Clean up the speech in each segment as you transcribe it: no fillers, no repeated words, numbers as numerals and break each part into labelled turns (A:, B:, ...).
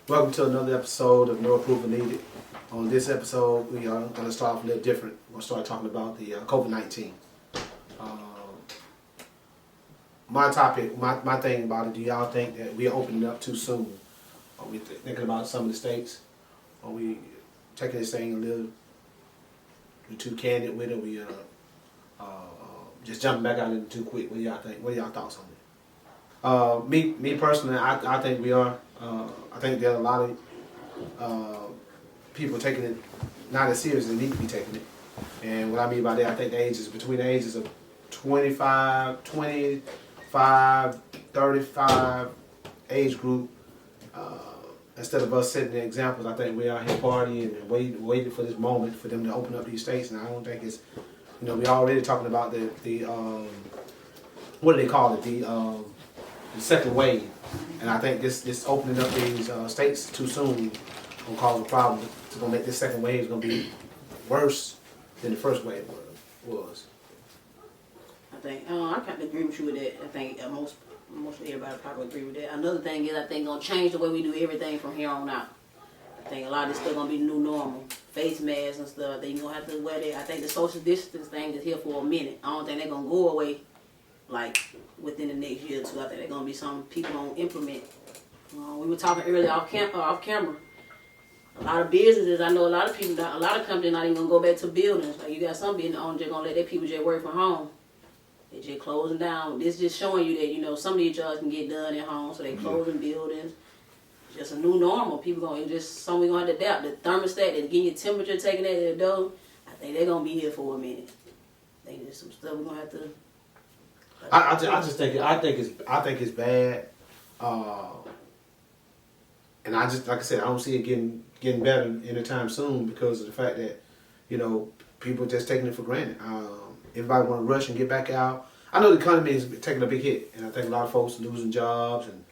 A: Welcome to another episode of No Approval Needed. On this episode, we are going to start off a little different. We're going to start talking about the COVID-19. My topic, my thing about it, do y'all think that we are opening up too soon? Are we thinking about some of the states? Are we taking this thing a little too candid with it? We just jumping back out of it too quick? What do y'all think? What are y'all thoughts on it? Me personally, I think we are. I think there are a lot of people taking it not as serious as they need to be taking it. And what I mean by that, I think the ages between the ages of 25, 35 age group. Instead of us setting the examples, I think we are here partying and waiting for this moment for them to open up these states. And I don't think it's, we already talking about the what do they call it, the second wave. And I think this opening up these states too soon gonna cause a problem. It's gonna make this second wave gonna be worse than the first wave was.
B: I think I kind of agree with you with that. I think most everybody probably agree with that. Another thing is I think gonna change the way we do everything from here on out. I think a lot of this stuff gonna be new normal. Face masks and stuff. They gonna have to wear that. I think the social distance thing is here for a minute. I don't think they're gonna go away like within the next year or two. I think they're gonna be something people gonna implement. We were talking earlier off camera. A lot of businesses, I know a lot of people, a lot of companies not even gonna go back to buildings. Like you got some business owners just gonna let their people just work from home. They just closing down. This just showing you that some of these jobs can get done at home, so they closing buildings. It's just a new normal. People gonna something we gonna have to adapt. The thermostat that getting your temperature taken at the door. I think they're gonna be here for a minute. I think there's some stuff we're gonna have to.
A: I think it's bad, and I just like I said, I don't see it getting better anytime soon because of the fact that people just taking it for granted. Everybody want to rush and get back out. I know the economy is taking a big hit, and I think a lot of folks are losing jobs and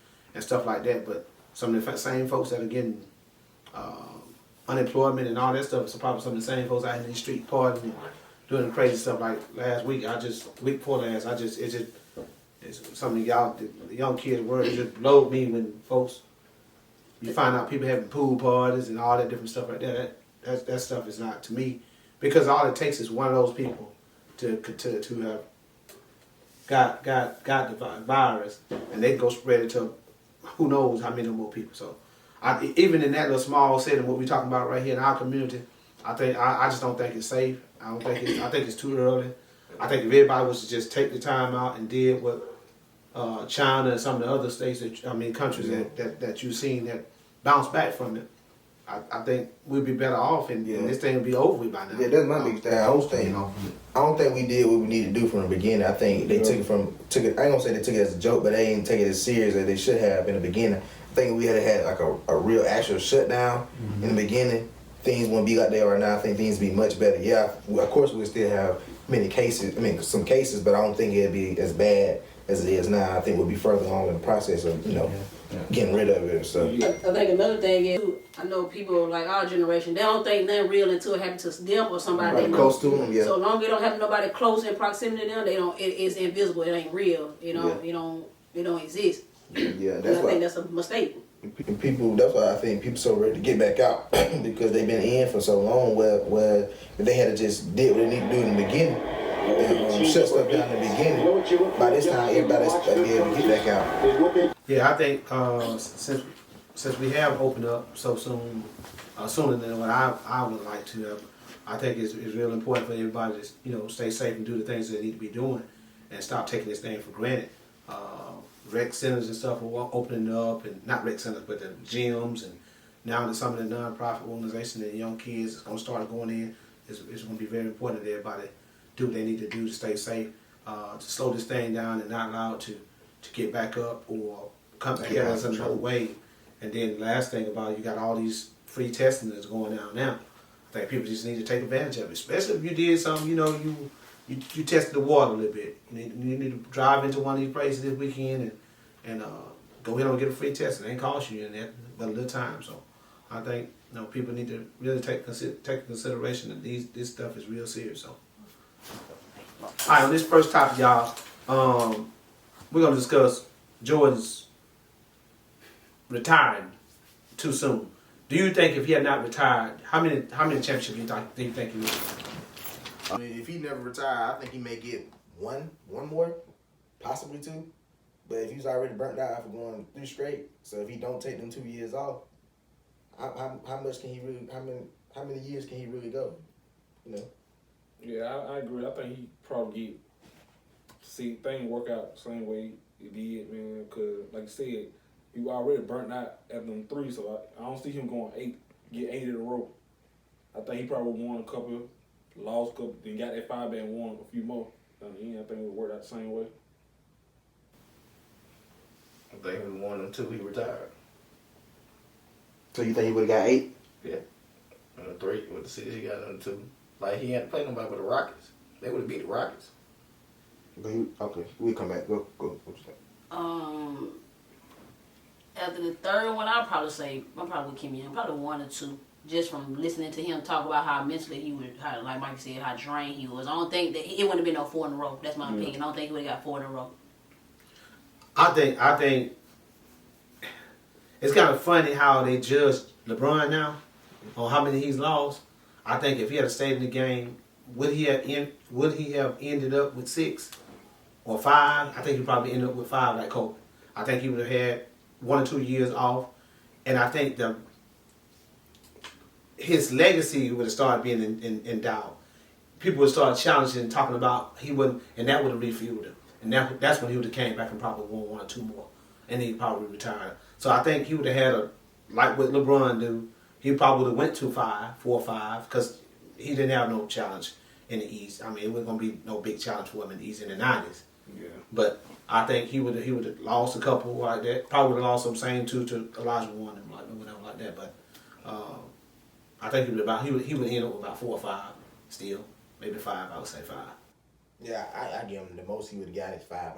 A: stuff like that. But some of the same folks that are getting unemployment and all that stuff is probably some of the same folks out in the street partying and doing the crazy stuff like last week. Week before last, it's some of y'all, the young kids' word, it just blowed me when folks, you find out people having pool parties and all that different stuff like that. That stuff is not to me, because all it takes is one of those people to have got the virus, and they go spread it to who knows how many more people. So, even in that little small setting, what we're talking about right here in our community, I just don't think it's safe. I think it's too early. I think if everybody was to just take the time out and did what China and some of the other states, countries that you've seen that bounce back from it, I think we'd be better off, and this thing would be over with by now.
C: Yeah, that's my big thing. I don't think we did what we needed to do from the beginning. I think they took it. I ain't gonna say they took it as a joke, but they ain't take it as serious as they should have in the beginning. I think we had like a real actual shutdown in the beginning. Things wouldn't be like they are now. I think things would be much better. Yeah, of course we'll still have many cases. Some cases, but I don't think it'd be as bad as it is now. I think we'll be further along in the process of getting rid of it and stuff.
B: I think another thing is, I know people like our generation, they don't think nothing real until it happens to them or somebody they know.
C: Close to them, yeah.
B: So long as it don't have nobody close in proximity to them, it's invisible. It ain't real. It don't exist.
C: Yeah,
B: I think that's a mistake.
C: And people, that's why I think people so ready to get back out because they've been in for so long. Where if they had to just did what they need to do in the beginning and shut stuff down in the beginning, by this time everybody's be able to get back out.
A: Yeah, I think since we have opened up so soon, sooner than what I would like to have, I think it's real important for everybody to stay safe and do the things they need to be doing, and stop taking this thing for granted. Rec centers and stuff are opening up, and not rec centers, but the gyms, and now that some of the nonprofit organizations and young kids is going to start going in. It's going to be very important that everybody do what they need to do to stay safe, to slow this thing down and not allow it to get back up or come back at us another wave. And then the last thing about it, you got all these free testing that's going on now. I think people just need to take advantage of it, especially if you did something, you tested the water a little bit. You need to drive into one of these places this weekend and go in and get a free test. It ain't cost you in that but a little time. So I think people need to really take consideration that this stuff is real serious. So, all right, on this first topic, y'all, we're gonna discuss Jordan's retiring too soon. Do you think if he had not retired, how many championships do you think he would?
C: I mean, if he never retired, I think he may get one more, possibly two. But if he's already burnt out after going 3 straight, so if he don't take them 2 years off, how much can he really? How many years can he really go? You know.
D: Yeah, I agree. I think he probably things work out the same way it did, man. Cause like you said, you already burnt out after them 3, so I don't see him going 8 in a row. I think he probably won a couple, lost a couple, then got that 5 and won a few more. I think it would work out the same way.
E: I think he won until he retired.
C: So you think he would have got 8?
E: Yeah. And the 3 with the 6 he got on 2. Like he hadn't played nobody but the Rockets. They would have beat the Rockets.
C: Okay, we'll come back. Go. What you think?
B: After the third one, I'll probably say I'm probably with Kimmy. I'm probably 1 or 2. Just from listening to him talk about how mentally he would, how, like Mike said, how drained he was. I don't think that it wouldn't have been no 4 in a row. That's my opinion. I don't think he would have got 4 in a row.
A: I think it's kind of funny how they judge LeBron now on how many he's lost. I think if he had stayed in the game, would he have ended up with 6 or 5? I think he probably ended up with 5 like Kobe. I think he would have had 1 or 2 years off, and I think his legacy would have started being in doubt. People would start challenging and talking about he wouldn't, and that would have refueled him. And that's when he would have came back and probably won 1 or 2 more, and he probably retired. So I think he would have had like what LeBron do. He probably would have went to 4 or 5, because he didn't have no challenge in the East. I mean, it wasn't gonna be no big challenge for him in the East in the '90s.
D: Yeah.
A: But I think he would have lost a couple like that. Probably would have lost some same 2 to Elijah Warren and like whatever like that. But I think he would end up with about 4 or 5 still, maybe 5. I would say 5.
C: Yeah, I give him the most he would have got is 5.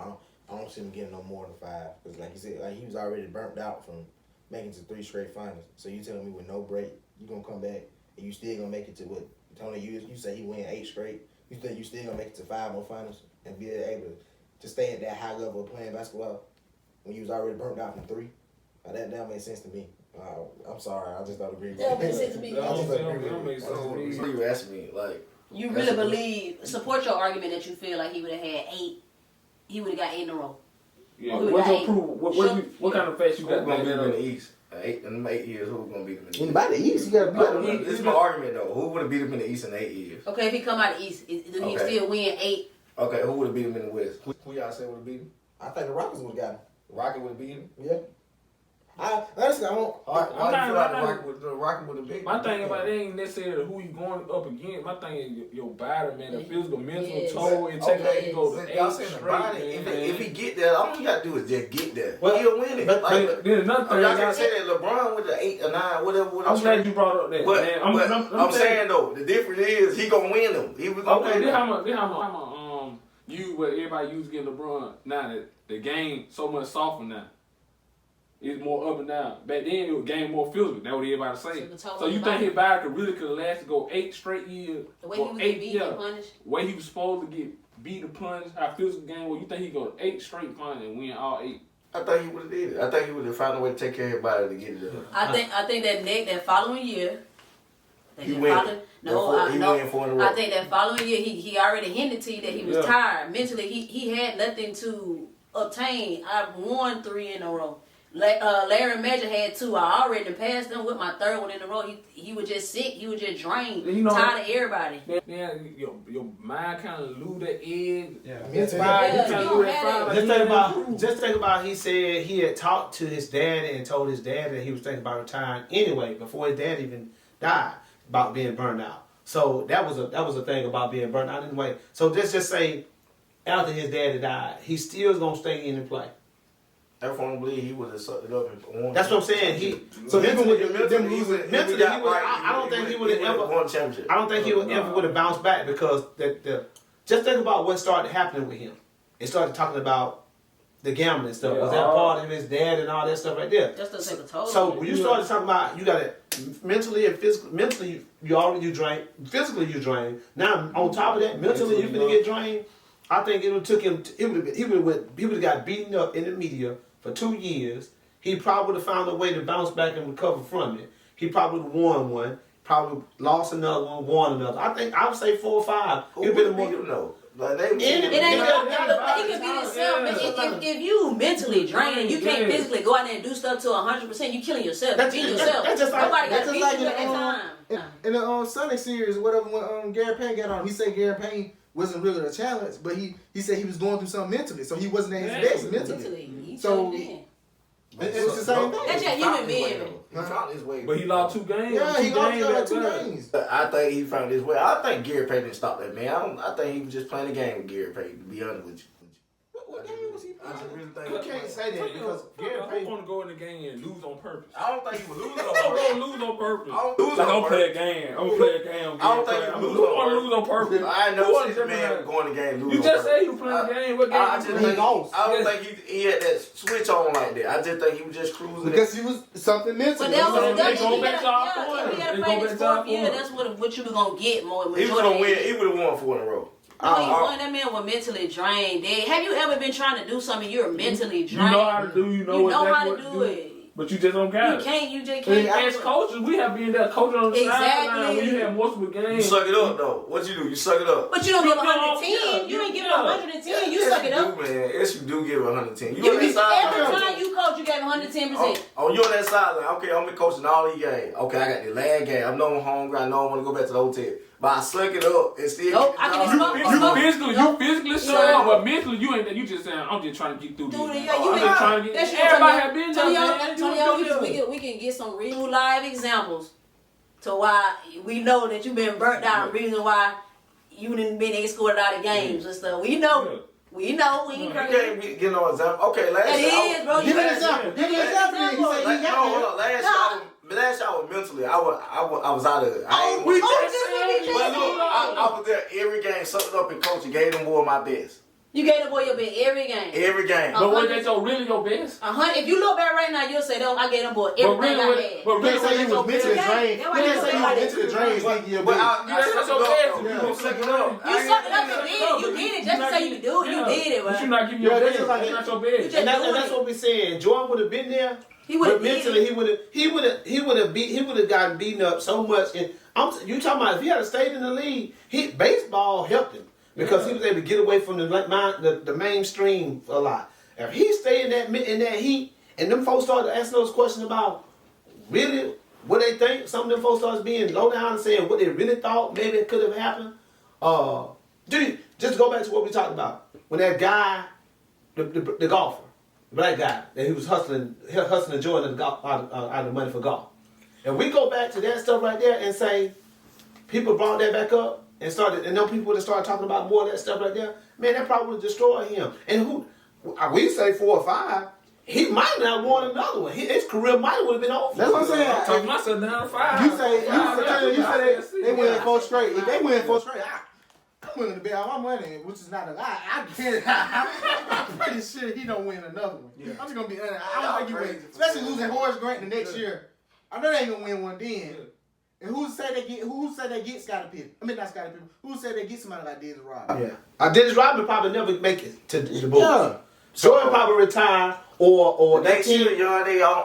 C: I don't see him getting no more than 5, because like you said, like he was already burnt out from making it to 3 straight finals. So you telling me with no break, you gonna come back and you still gonna make it to what? Tony, you say he win 8 straight. You think you still gonna make it to 5 more finals and be able to stay at that high level of playing basketball when you was already burnt out from 3? That makes sense to me. I'm sorry, I just don't agree with
B: That
C: it.
B: makes sense to me.
D: I don't think
E: So you asking me, like,
B: You really believe, support your argument that you feel like he would have had 8, he would have got 8 in a row.
D: Yeah.
B: Who
D: What's
B: got
D: your
B: 8?
D: proof? What kind of facts you
E: who's
D: got?
E: gonna beat him in the East? In them 8 years, who's gonna beat him in the East?
C: Anybody in the East, you gotta beat
E: This is my argument though. Who would have beat him in the East in 8 years?
B: Okay, if he come out of the East, do he
E: Okay.
B: still win 8?
E: Okay, who would have beat him in the West? Who y'all say would have beat him?
C: I think the Rockets would have got him.
E: Rocket would have beat him.
C: Yeah. Honestly, I don't.
E: Why
D: I'm
E: you
D: not-
E: feel like
D: I'm not-
E: the Rocket would have beat him?
D: My thing about it ain't necessarily who you going up against. My thing is your body, man, the physical, mental
B: Yes.
D: toll it takes
E: Okay,
D: to go
E: since
D: to
E: y'all
D: 8
E: saying
D: straight,
E: about it, if he get there, all you gotta do is just get there.
A: Well,
E: He'll win it.
A: but-
E: Like,
D: Then another thing,
E: y'all can say that LeBron with the 8 or 9, whatever.
D: I'm glad you brought up that.
E: But,
D: man.
E: I'm saying though, the difference is he gonna win them. He was gonna
D: Okay,
E: win
D: then
E: them.
D: how much you what everybody used to get LeBron. Now that the game so much softer now. It's more up and down. Back then it was game more physical. That's what everybody say.
B: So the total
D: So you
B: body-
D: think his body could last to go 8 straight years?
B: The way he was getting beat and punished?
D: Way he was supposed to get beat and punished, how physical game was, you think he go 8 straight finals and win all 8?
E: I think he would have did it. I think he would have found a way to take care of his body to get it done.
B: I think that following year.
E: He win. He win 4 in a row.
B: I think that following year he already hinted to you that he was
D: Yeah.
B: tired mentally. He had nothing to obtain. I won 3 in a row. Larry Magic had 2. I already passed them with my 3rd one in a row. He was just sick. He was just drained.
D: You know-
B: Tired of everybody.
D: Yeah, your mind kind of lose that edge.
A: Yeah.
C: Mental
D: Fire,
B: Yeah,
D: you kinda
B: you
D: lose that
B: had
D: fire.
B: it.
D: Like,
A: Just
D: you
A: think
D: ain't
A: about.
D: improved.
A: Just think about. He said he had talked to his dad and told his dad that he was thinking about retiring anyway before his dad even died about being burned out. So that was a thing about being burned out anyway. So let's just say after his daddy died, he still's gonna stay in and play.
E: I firmly believe he would have sucked it up and won.
A: That's what I'm saying.
C: So even with them
A: mentally,
C: losing,
A: mentally, I don't think he would have ever.
E: won championship.
A: I don't think he would ever would have bounced back because just think about what started happening with him. It started talking about the gambling stuff. Was that part of his dad and all that stuff right there?
B: Just to take a toll.
A: So when you started talking about you got it mentally and physically, mentally you drained, physically you drained. Now on top of that, mentally you're gonna get drained. I think it would took him. He would have got beaten up in the media for 2 years. he probably would have found a way to bounce back and recover from it. He probably would have won one, probably lost another one, won another. I would say 4 or 5.
E: Who
A: It'd
E: would
A: been
E: beat
A: more.
E: him though? Like they
B: It ain't it can be yourself. If you mentally drained and you can't physically go out there and do stuff to 100%, you killing yourself.
A: That's
B: You beating
A: just-
B: yourself.
A: that's just like-
B: Nobody
C: that's
B: got to
C: just
B: beat you
C: like
B: at that time.
C: in the Sonic series, whatever, when Gary Payne got on, he said Gary Payne wasn't really a challenge, but he said he was going through something mentally, so he wasn't at his best mentally.
B: Mentally,
C: So-
A: It's the same thing.
B: That's just human being.
E: He found his way.
D: But he lost 2 games.
C: Yeah, he lost 2 games.
E: I think he found his way. I think Gary Payton didn't stop that man. I think he was just playing a game with Gary Payton. To be honest with you.
C: What game was he
E: I just
C: playing?
E: really think
A: You can't say that because Gary
D: I
A: Payton.
D: want to go in the game and lose on purpose.
E: I don't think he was losing on
D: I'm
E: purpose.
D: gonna lose on purpose.
E: I don't lose
D: Like
E: on
D: I'm play a
E: purpose.
D: game. I'm gonna play a game.
E: I don't think
D: I'm
E: you
D: gonna
E: lose
D: lose on purpose.
E: I ain't
D: Who
E: never
D: won
E: seen
D: the
E: this man
D: championship?
E: going in the game lose
D: You
E: on
D: just
E: purpose.
D: said you playing a game. What game?
E: I
D: you
E: just
D: playing?
E: think
C: lost.
E: I don't think he had that switch on like that. I just think he was just cruising.
C: Because he was something mental.
B: But that was
D: They
B: that's
D: go
B: if
D: back to our point.
B: if he had
D: They
B: played
D: go
B: his
D: back to our
B: 4th year,
D: point.
B: that's what you were gonna get more.
E: he was gonna win. He would have won 4 in a row.
B: No, he won. That man was mentally drained. Have you ever been trying to do something you're mentally drained?
D: You know how to do. You know
B: You
D: what
B: know
D: that's
B: how to
D: what
B: do it.
D: But you just don't
B: You
D: got it.
B: can't. You just
D: And
B: can't.
D: as coaches, we have been there coaching on the sideline when you have multiple
E: You
D: games.
E: suck it up though. What you do? You suck it up.
B: But you don't give
D: You
B: 110.
D: know,
B: You ain't giving
D: yeah.
B: 110. You
E: Yes,
B: suck it up.
E: do, man. Yes, you do give 110. You
B: You
E: on that
B: every
E: sideline.
B: time you coach, you gave 110%.
E: Oh, you on that sideline. Okay, I'm been coaching all these games. Okay, I got the last game. I know I'm hungry. I know I want to go back to the hotel. But I suck it up and still
B: Nope,
E: get the
B: I can
E: job
B: smoke.
E: done.
D: You physically show, but mentally you ain't. You just saying, I'm just trying to get through this.
B: Dude,
D: man.
B: yeah, you
D: I'm
B: ain't-
D: just trying to get.
B: That's
D: Everybody have been there, man.
B: Antonio, we can get some real live examples to why we know that you've been burnt out. Reason why you didn't been escorted out of games and stuff. We know. We know. We ain't
E: You
B: crazy.
E: can't get no example. Okay, last
B: It
E: year.
B: is, bro.
C: Give me an
B: You-
C: example. Give me an example. He said he got
E: No, hold on. Last year I was mentally. I was out of it. I ain't.
B: we
E: But
B: just said
E: look, I was there every game, sucked up and coaching, gave them boy my best.
B: You gave the boy your best every game.
E: Every game.
D: But was that your really your best?
B: 100. If you look back right now, you'll say, "No, I gave them boy
D: But
B: everything
D: really,
B: I
D: was-
B: had."
D: but
C: You
D: really,
C: can't say
D: was
C: you
D: that your
C: was mentally
D: best?
C: drained. You can't say you was mentally drained. Thinking your
E: But
C: best.
E: I
D: That's
E: sucked
D: your
E: it
D: best.
E: up.
D: You
E: You suck it up.
B: You sucked it up and did it. You did it just to say you could do it. You did it,
D: But
B: man.
D: you not giving your
A: Yeah,
D: best.
A: that's like-
D: That's not your
B: You
D: best.
B: just-
A: And that's what we're saying. Jordan would have been there.
B: He would have
A: But mentally, he would have gotten beaten up so much. And you talking about if he had stayed in the league, baseball helped him because he was able to get away from the mainstream a lot. If he stayed in that heat, and them folks started asking those questions about really what they think, some of them folks started being low down and saying what they really thought maybe it could have happened. Dude, just go back to what we talked about when that guy, the golfer. Black guy that he was hustling Jordan out of the money for golf. And we go back to that stuff right there and say people brought that back up and them people that started talking about more of that stuff right there, man, that probably would destroy him. And we say 4 or 5, he might not won another one. His career might would have been over.
C: That's what I'm saying.
D: I'm talking myself down to 5.
C: You say they win 4 straight. If they win 4 straight, I'm willing to bet all my money, which is not a lie. I'm pretty sure he don't win another one.
A: Yeah.
C: I'm just gonna be honest. I don't think he wins, especially losing Horace Grant the next year. I know they ain't gonna win one then. And who said they get Scottie Pippen? I mean not Scottie Pippen. Who said they get somebody like Dennis Rodman?
A: Yeah. Dennis Rodman probably never make it to the Bulls.
C: Yeah.
A: Jordan probably retire or
E: Next year,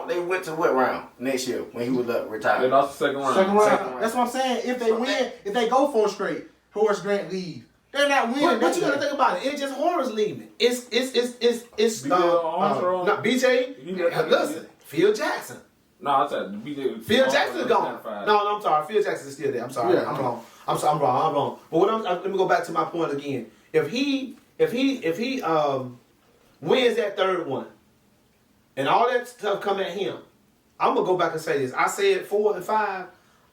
E: they went to what round? Next year when he was
D: They
E: retired.
D: lost the second round.
C: Second round.
E: Second round.
C: That's what I'm saying. If they win, if they go 4 straight, Horace Grant leave. They're not winning.
A: But you gotta think about it. It's just Horace leaving. It's
D: BJ Armstrong.
A: not BJ. Listen, Phil Jackson.
D: No, I said BJ.
A: Phil Jackson's gone. No, I'm sorry. Phil Jackson's still there. I'm sorry.
C: Yeah.
A: I'm wrong. I'm wrong. But let me go back to my point again. If he wins that third one, and all that stuff come at him, I'm gonna go back and say this. I said 4 and 5.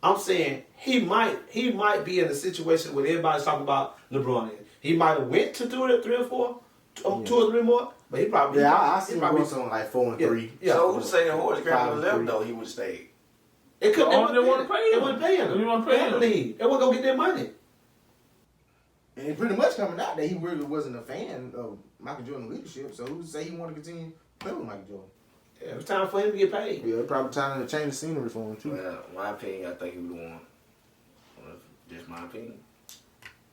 A: I'm saying he might be in a situation where everybody's talking about LeBron. He might have went to 3 or 4, 2 or 3 more, but he probably
C: I see
A: he
C: him
A: probably
C: going something like 4 and 3.
A: Yeah.
E: So who's saying Horace Grant
C: 5
E: would
C: and
E: have
C: 3.
E: left though? He would have stayed.
A: It could.
D: They wouldn't pay him.
A: They wouldn't pay him.
D: They wouldn't pay him.
A: Leave. They wouldn't go get their money.
C: And it pretty much coming out that he really wasn't a fan of Michael Jordan's leadership. So who's to say he want to continue playing with Michael Jordan?
A: Yeah, it was time for him to get paid.
C: Yeah, it's probably time to change the scenery for him too.
E: Well, my opinion, I think he would have won. Well, just my opinion.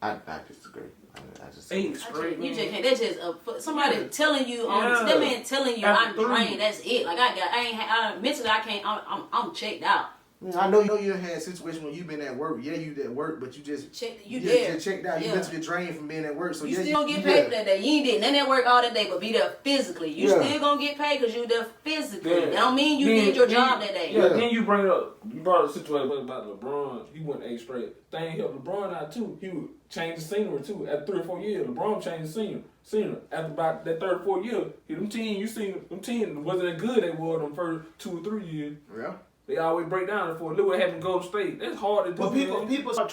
C: I disagree.
E: I just
D: 8 straight.
B: You just can't. That's just somebody telling you.
D: Yeah.
B: That man telling you
D: After
B: I'm
D: 3.
B: drained. That's it. Like mentally I can't. I'm checked out.
C: I know you had situations when you've been at work. Yeah, you at work, but you just
B: Just
C: checked out. You
B: Yeah.
C: mentally drained from being at work. So
B: You
C: yeah,
B: still gonna get paid for that day. You ain't did none of that work all that day, but be there physically. You
C: Yeah.
B: still gonna get paid because you there physically.
D: Yeah.
B: That don't mean you
D: Then-
B: did your
D: then-
B: job that day.
D: Yeah, then you brought up the situation about LeBron. He went 8 straight. Thing helped LeBron out too. He would change the scenery too. After 3 or 4 years, LeBron changed the scenery. After about that 3rd or 4th year, them team you seen them team wasn't that good they were them first 2 or 3 years.
C: Yeah.
D: They always break down for. Look what happened to Golden State. That's hard to do.
A: But people start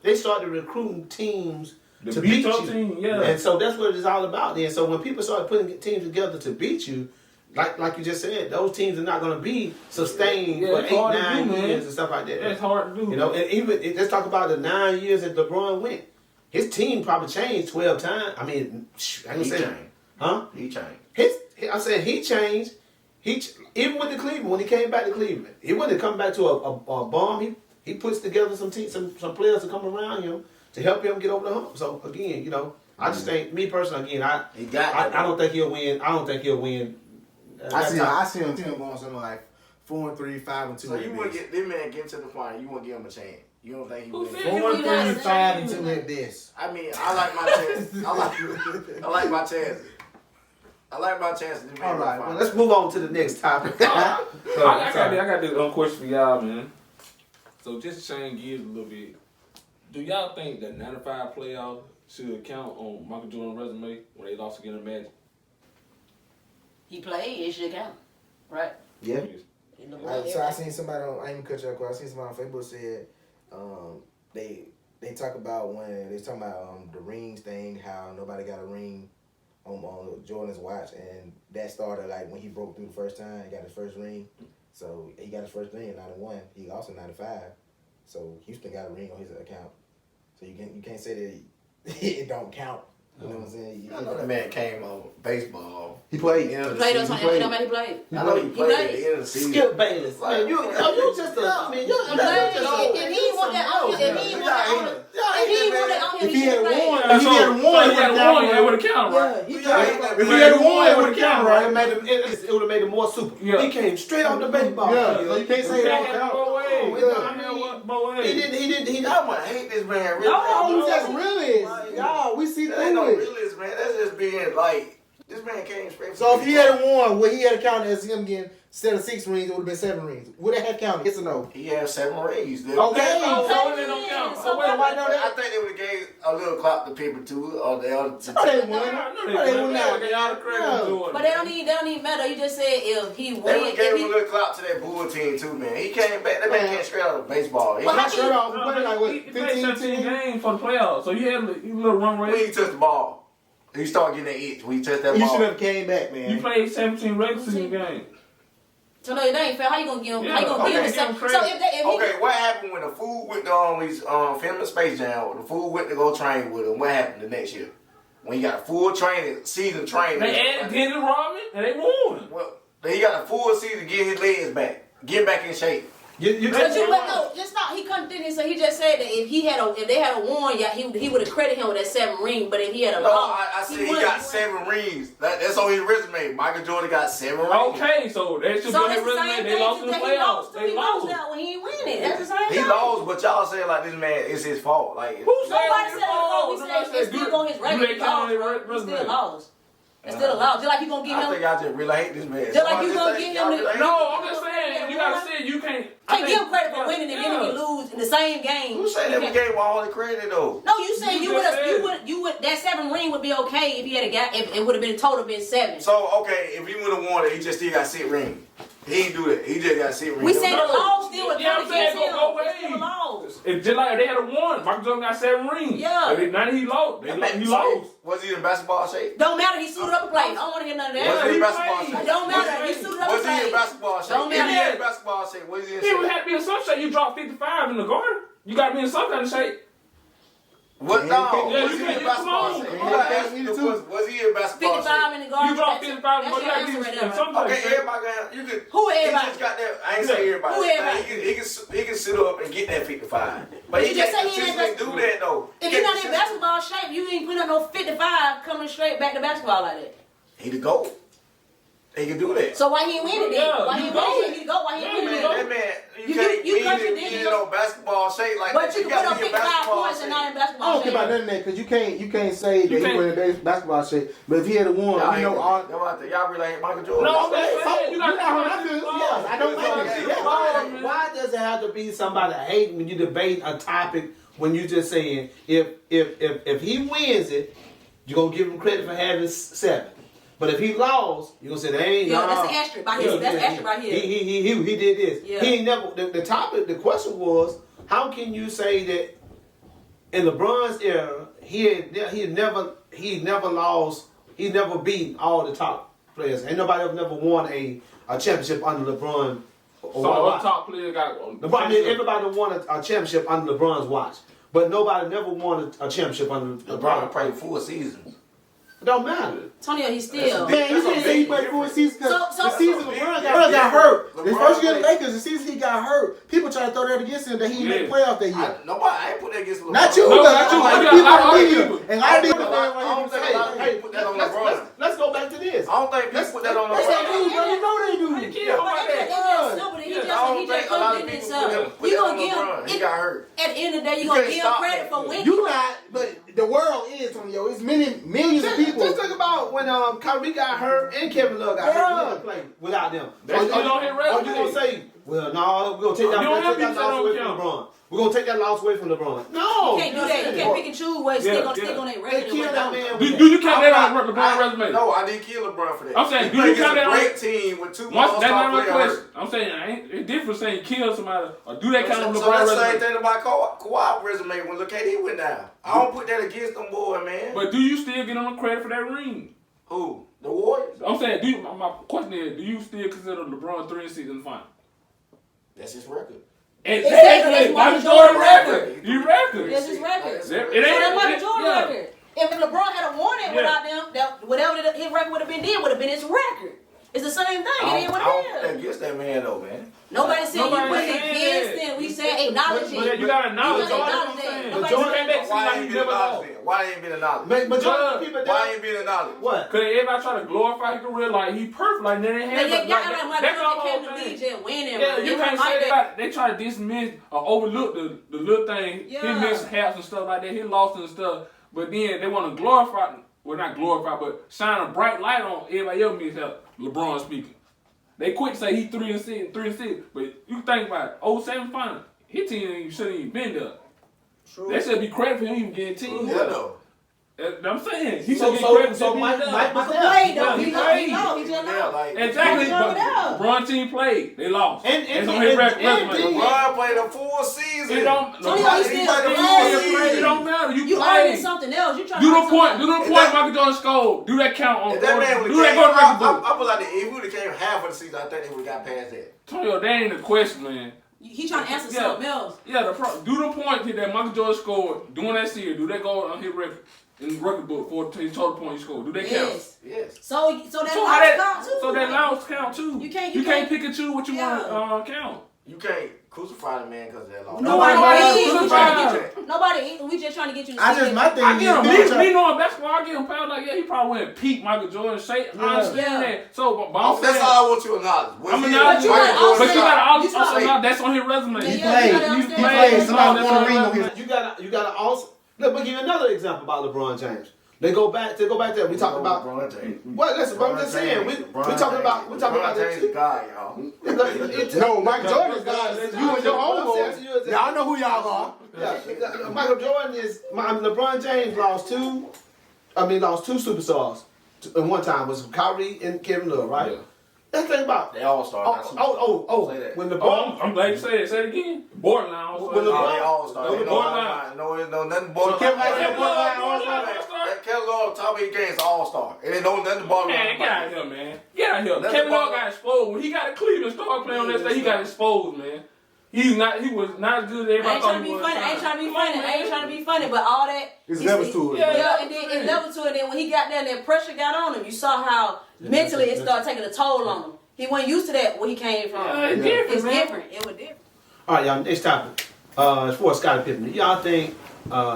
A: they started recruiting teams
D: The
A: to
D: beat
A: beat
D: your
A: you.
D: team, yeah.
A: And so that's what it's all about then. So when people start putting teams together to beat you, like you just said, those teams are not going to be sustained for
D: it's
A: 8,
D: hard to
A: 9
D: do, man.
A: years and stuff like that.
D: That's hard to do.
A: You know, and even let's talk about the 9 years that LeBron went. His team probably changed 12 times. I mean, I can
E: He
A: say,
E: changed.
A: huh?
E: He changed.
A: I said he changed. Even with the Cleveland, when he came back to Cleveland, he wouldn't come back to a bomb. He puts together some players to come around him to help him get over the hump. So again, you know, I just think me personally, again, I don't think he'll win. I don't think he'll win.
C: I see him going something like 4-3, 5-2.
E: So you want to get this man get to the final? You want to give him a chance? You don't think he
D: Who
E: will?
D: said-
C: 4-3, 5-2 at this.
E: I mean, I like my chances. I like my chances. I like my chances. This man
A: All
E: go
A: right,
E: final.
A: well, let's move on to the next topic.
D: I got this question for y'all, man. So just to change gears a little bit, do y'all think that 95 playoffs should count on Michael Jordan's resume when they lost against the Magic?
B: He played. It should count, right?
C: Yeah.
B: In the
C: So I seen somebody on. I ain't even cut you off. I seen somebody on Facebook said they talk about when they talking about the rings thing, how nobody got a ring on Jordan's watch, and that started like when he broke through the first time. He got his first ring, so he got his first ring in '91. He also 95, so Houston got a ring on his account. So you can't say that it don't count. You know what I'm saying?
E: I know that man came on baseball.
C: He played.
E: End of the
B: Played
E: season.
B: us on every time he played.
E: I know he played at the end of the season.
A: Skip Bayless. Man, you just a. I mean, you
B: He played. If he want that on him, if he want that on him,
C: If he had won,
D: If he had won, it would have counted, right?
C: If he had won, it would have counted, right?
A: It would have made it more super.
D: Yeah.
A: He came straight off the baseball
C: Yeah,
A: field.
C: so you can't say it don't count.
A: He didn't. He
E: I want to hate this man. Really.
C: No, that's realist. Y'all, we see
E: That ain't no
C: through it.
E: realist, man. That's just being like, this man came straight from
C: So if he
E: baseball.
C: had won, would he had counted as him getting instead of 6 rings, it would have been 7 rings. Would it have counted? Yes or no?
E: He had 7 rings. Dude.
C: Okay.
D: So it don't count.
B: So
D: So
C: wait, why not?
E: I think they would have gave a little clap to people too, or the other.
C: No, they won.
D: No,
C: No, they won
D: not.
C: not.
D: They all the credit to Jordan.
B: But that don't even matter. You just said if he
E: They
B: win,
E: would gave him a
B: if
E: little clap to that Bull team too, man. He came back. That man came straight out of baseball. He
B: Well,
C: Not straight off.
D: No,
C: We played like what,
D: he played
C: 15
D: 17
C: teams?
D: games for the playoffs, so he had a little run
E: when
D: rate.
E: he touched the ball, he started getting that itch when he touched that
C: You
E: ball.
C: should have came back,
D: You
C: man.
D: played 17 regular season games.
B: so no, it ain't fair. How you gonna give him? How you gonna
D: Yeah,
B: give
D: okay,
B: him?
D: give him
B: So
D: credit.
B: if he
E: Okay, what happened when the fool went to these filming Space Jam? The fool went to go train with him. What happened the next year? When he got a full training, season training.
D: They added Dennis Rodman, and they won.
E: Well, he got a full season to get his legs back, get back in shape.
B: But no, just not. He couldn't do this. So he just said that if they had a won, yeah, he would have credited him with that 7 ring. But if he had a
E: No,
B: loss,
E: I said he got 7 rings. That's on his resume. Michael Jordan got 7 rings.
D: Okay, so that should
B: So
D: be
B: that's
D: his
B: the
D: resume.
B: same
D: They
B: thing
D: lost in the
B: that he
D: playoffs.
B: lost.
D: They
B: He lost
D: lost.
B: that when he ain't winning. That's the same
E: He
B: thing.
E: lost, but y'all saying like this man is his fault. Like
D: Who said
B: Nobody
D: it's
B: said it
D: fault?
B: wrong. We
D: Nobody
B: said it's
D: good.
B: still on his
D: Do
B: record.
D: they
B: He
D: count
B: lost.
D: their
B: He
D: resume?
B: still lost. It's still a loss. Just like you gonna give
E: I
B: him.
E: think I just really hate this man.
B: Just like you gonna give him the-
D: No, I'm just saying, you gotta say you can't.
B: Can't give him credit for winning and then
D: yeah.
B: you lose in the same game.
E: Who said that we gave him all the credit though?
B: No, you said
D: You
B: you
D: just
B: would
D: said.
B: you would that 7 ring would be okay if he had a guy if it would have been total been 7.
E: So okay, if he would have won it, he just still got 6 rings. He ain't do that. He just got 6 rings.
B: We said the
D: No.
B: law still would
D: Yeah,
B: count
D: I'm saying
B: against him.
D: go
B: It's still a
D: away.
B: law.
D: It's just like if they had a won. Michael Jordan got 7 rings.
B: Yeah.
D: Now he lost. He lost.
E: Was he in basketball shape?
B: Don't matter. He suited up and played. I don't want to hear none of
E: Was
B: that.
E: he in
D: he
E: basketball
D: played.
E: shape?
B: Don't matter. He suited up
E: Was
B: and
E: he in
B: played.
E: basketball shape?
B: Don't
E: If he
B: matter.
E: in basketball shape, was he in
D: He would
E: shape?
D: have to be in some shape. You drop 55 in the garden. You got to be in some kind of shape.
E: What
C: Yeah,
E: no?
D: yeah,
E: Was
D: you
E: he
D: can't-
E: a basketball
D: come on.
E: shape?
C: Yeah,
E: You gotta
C: yeah,
E: ask
C: me
E: the
C: too.
E: question, was he a basketball
B: 55
E: shape?
B: in the guard.
D: You drop
B: That's
D: 55,
B: your
D: but you gotta
B: answer
D: be
B: right there.
D: somebody.
E: Okay, everybody got you could.
B: Who
E: He
B: everybody?
E: just got that. I ain't say everybody.
B: Who everybody?
E: He can sit up and get that 55. But
B: you
E: he
B: just
E: can't
B: said he ain't
E: consistently do that though.
B: If you're not in basketball shape, you ain't put up no 55 coming straight back to basketball like that.
E: He the GOAT. He can do that.
B: So why he ain't winning then?
D: Yeah,
B: Why he
D: you
B: ain't
D: go.
B: winning? He go. Why he ain't
D: Yeah,
B: winning
D: you
B: then?
E: That man,
B: You
E: can't
B: country
E: be
B: did
E: in
B: you
E: no basketball shape like
B: But
E: that.
B: you can put
E: gotta
B: up
E: be in
B: 55
E: basketball
B: points and
E: shape.
B: not in
C: I
B: basketball
C: don't care about
B: shape.
C: none of that because you can't say that
D: You
C: he
D: can't-
C: went in basketball shape. But if he had won,
E: Y'all
C: you know,
E: ain't-
C: all.
E: y'all really ain't Michael Jordan.
D: No,
E: Y'all
D: okay.
E: really-
D: Hey, you got
C: Yes, I don't
E: Okay.
C: think
E: Yeah.
A: Why does it have to be somebody hating when you debate a topic when you just saying if he wins it, you're gonna give him credit for having 7. But if he lost, you're gonna say they ain't.
B: Yeah,
A: nah.
B: that's an asterisk right here. That's an asterisk right here.
A: He did this.
B: Yeah.
A: He ain't never. The question was, how can you say that in LeBron's era he never lost, he never beat all the top players. Ain't nobody ever never won a championship under LeBron.
D: So our top player got.
A: I mean, everybody won a championship under LeBron's watch, but nobody never won a championship under
E: LeBron played 4 seasons.
A: It don't matter.
B: Antonio, he's still.
C: Man, you can't say he played 4 seasons because
B: So-
C: the season
E: so-
C: LeBron
E: LeBron
C: got hurt.
E: LeBron
C: His first year in the
E: played-
C: Lakers, the season he got hurt. People try to throw that against him that he didn't make playoffs that year.
E: I ain't put that against LeBron.
C: Not you,
D: No,
C: but
D: not you.
C: a lot of
D: I got
C: people
D: a lot of
C: in the media.
D: people.
C: And a lot of people
E: I don't think a lot of
A: Hey,
E: people put that on
A: let's-
E: LeBron.
A: let's go back to this.
E: I don't think people put that on
C: That's that
E: LeBron.
C: dude, bro. You know they do.
D: Hey, kid,
B: But
D: how about
B: it's
D: that?
B: just stupid. He
E: I don't
B: just
E: think a lot of
B: couldn't
E: people
B: himself.
E: put
B: You
E: that on
B: gonna give
E: LeBron. He
B: him
E: got hurt.
B: at the end of the day. You
E: You
B: gonna
E: can't
B: give him
E: stop
B: credit
E: that.
B: for winning.
C: You not, but the world is, Antonio. It's millions of people.
A: Just think about when Kyrie got hurt and Kevin Love got hurt.
C: Yeah.
A: You never play without them.
D: That's still on his
A: Or you
D: resume.
A: gonna say, well, no, we're gonna take that,
D: You don't have
A: take that
D: people that
A: loss
D: don't
A: away from
D: count.
A: LeBron. We're gonna take that loss away from LeBron. No,
B: You can't do that. You can't pick and choose what stick on that
A: They
B: record.
A: killed that man.
D: Do
A: with
D: you count that on
E: I'm
D: LeBron's
E: not-
D: resume?
E: No, I didn't kill LeBron for that.
D: I'm saying,
E: He
D: do you
E: played
D: count
E: against a
D: that on-
E: great team with 2
D: Once that's
E: all-star
D: not my
E: players
D: question.
E: hurt.
D: I'm saying it's different saying kill somebody or do that kind of
E: So
D: LeBron
E: that's the same
D: resume.
E: thing about Kawhi resume when look at he went down. I don't put that against them boy, man.
D: But do you still get him credit for that ring?
E: Who? The Warriors?
D: I'm saying, my question is, do you still consider LeBron 3-6 in the final?
E: That's his record.
B: Exactly,
D: Exactly,
B: that's
D: Michael
B: Michael
D: Jordan
B: Jordan
D: record. You record.
B: That's his record.
E: That's
B: So
D: It ain't.
B: that's Michael Jordan
D: yeah.
B: record. If LeBron had won it
D: Yeah.
B: without them, whatever his record would have been, would have been his record. It's the same thing. It ain't what
E: I don't put
B: it
E: that
B: is.
E: against that man though, man.
B: Nobody said you
D: Nobody
B: put
D: saying
B: against
D: that.
B: him. We said acknowledge
D: But
B: it.
D: you gotta acknowledge
B: You gotta
D: Jordan.
B: acknowledge that.
D: But
B: Nobody
D: Jordan
B: said-
D: makes it
E: Why
D: like
E: ain't
D: he
E: been
D: never lost.
E: acknowledged then? Why ain't been acknowledged?
A: Majority of the people
E: Why
A: that
E: ain't been acknowledged?
A: what?
D: Cause everybody try to glorify his career like he perfect, like they didn't
B: But
D: have
B: y'all
D: it.
B: got like
D: That's the
B: Michael
D: whole
B: Jordan came to
D: thing.
B: lead just winning.
D: Yeah,
B: bro.
D: you
B: It
D: can't
B: wasn't like
D: say that. They try to dismiss or overlook the little thing.
B: Yeah.
D: He missed halves and stuff like that. He lost and stuff. But then they want to glorify, well not glorify, but shine a bright light on everybody else missed help. LeBron speaking. They quick say he 3-6, but you think about it, 07 final. His team shouldn't even been there. They should be credit for him even getting team.
E: Yeah, though.
D: I'm saying he
A: So
D: should get credit
A: so
D: for
A: Mike
D: being
A: Mike
D: there.
A: was
B: Michael
A: there.
B: played though.
D: Yeah,
B: He
D: he
B: know.
D: played.
B: He know. He just
E: Yeah,
B: know.
E: like
D: Exactly,
B: He
D: but
B: was there.
D: LeBron team played. They lost.
A: And
D: It's on his resume.
E: LeBron played a full season.
D: It don't.
B: Tony,
D: LeBron-
B: he
E: He
B: still
E: played a
B: played.
E: full season.
D: It don't matter. You
B: You arguing
D: played.
B: something else. You trying
D: Do
B: to
D: the
B: argue
D: point.
B: something
D: Do the
B: else.
D: point. Michael Jordan scored. Do that count on?
E: If that man would
D: Do that
E: have
D: go to record
E: came,
D: book?
E: I was like, if he would have came half of the season, I think they would have got past that.
D: Tony, that ain't the question, man.
B: He trying to answer
D: Yeah.
B: something else.
D: Yeah, do the point that Michael Jordan scored during that series. Do that go on his record in the record book for his total points he scored? Do that count?
B: Yes.
E: Yes.
B: So that
D: So
B: loss
D: how that?
B: count too.
D: So that loss count too.
B: You can't-
D: You
B: you
D: can't
B: can't-
D: pick and choose what you want to count.
E: You can't crucify the man because of that loss.
B: Nobody
D: Nobody
B: is. We
D: is.
B: trying to get you. Nobody is. We just trying to get you to
C: I
B: see
C: just
B: it.
C: my thing
D: I
C: is
D: give him
C: people
D: me knowing basketball. I give him power like he probably went peak Michael Jordan shape. I understand
B: Yeah.
D: that. So, but I'm
E: That's
D: saying,
E: all I want you to acknowledge. Was
D: I'm
E: he
D: acknowledging,
B: you
E: Michael
B: gotta
E: Jordan
D: but you
E: shot?
D: gotta
B: You
D: also
B: gotta-
D: know that's on his resume.
B: Yeah,
C: He
B: you
C: played.
B: gotta
C: He
B: understand
C: played.
B: that.
C: Somebody
D: That's
C: won
D: on
C: a ring
D: his
C: on his.
D: resume.
A: You gotta also look. But give you another example about LeBron James. They go back to We talked about.
E: LeBron James.
A: What? Listen, what I'm just saying. We talking about
E: LeBron
A: that
E: James
A: too.
E: is God, y'all.
C: No, Michael Jordan is God. You and your homeboys. Y'all know who y'all are.
A: Yeah, Michael Jordan is. LeBron James lost two superstars in one time. Was Kyrie and Kevin Love, right?
D: Yeah.
A: Let's think about.
E: They all start. Say that.
A: When
D: Oh,
A: LeBron.
D: I'm glad you said it. Say it again. Borderline.
A: When
E: No,
A: LeBron-
E: they all start.
A: No,
E: They
D: borderline.
E: no, nothing borderline.
C: Kevin Love-
D: Kevin Love, borderline.
E: That Kevin Love, top of his game, is all star. It ain't no nothing borderline.
D: Man, get out of here, man. Get out of here.
E: That's
D: Kevin
E: the
D: Love
E: ball.
D: got exposed. When he got to Cleveland, started playing on that stage, he got exposed, man. He was not as good as
B: I
D: everybody
B: ain't
D: thought
B: trying to
D: he
B: be
D: was.
B: funny. I ain't trying to be
D: Come on,
B: funny. I
D: man.
B: ain't trying to be funny. But all that.
F: It's levels to it.
B: Yeah, and then it level to it. Then when he got there, and that pressure got on him. You saw how mentally it started taking a toll on him. He wasn't used to that where he came from.
D: Yeah, it's different,
B: It's
D: man.
B: different. It was different.
A: All right, y'all. Next topic. As far as Scottie Pippen, y'all think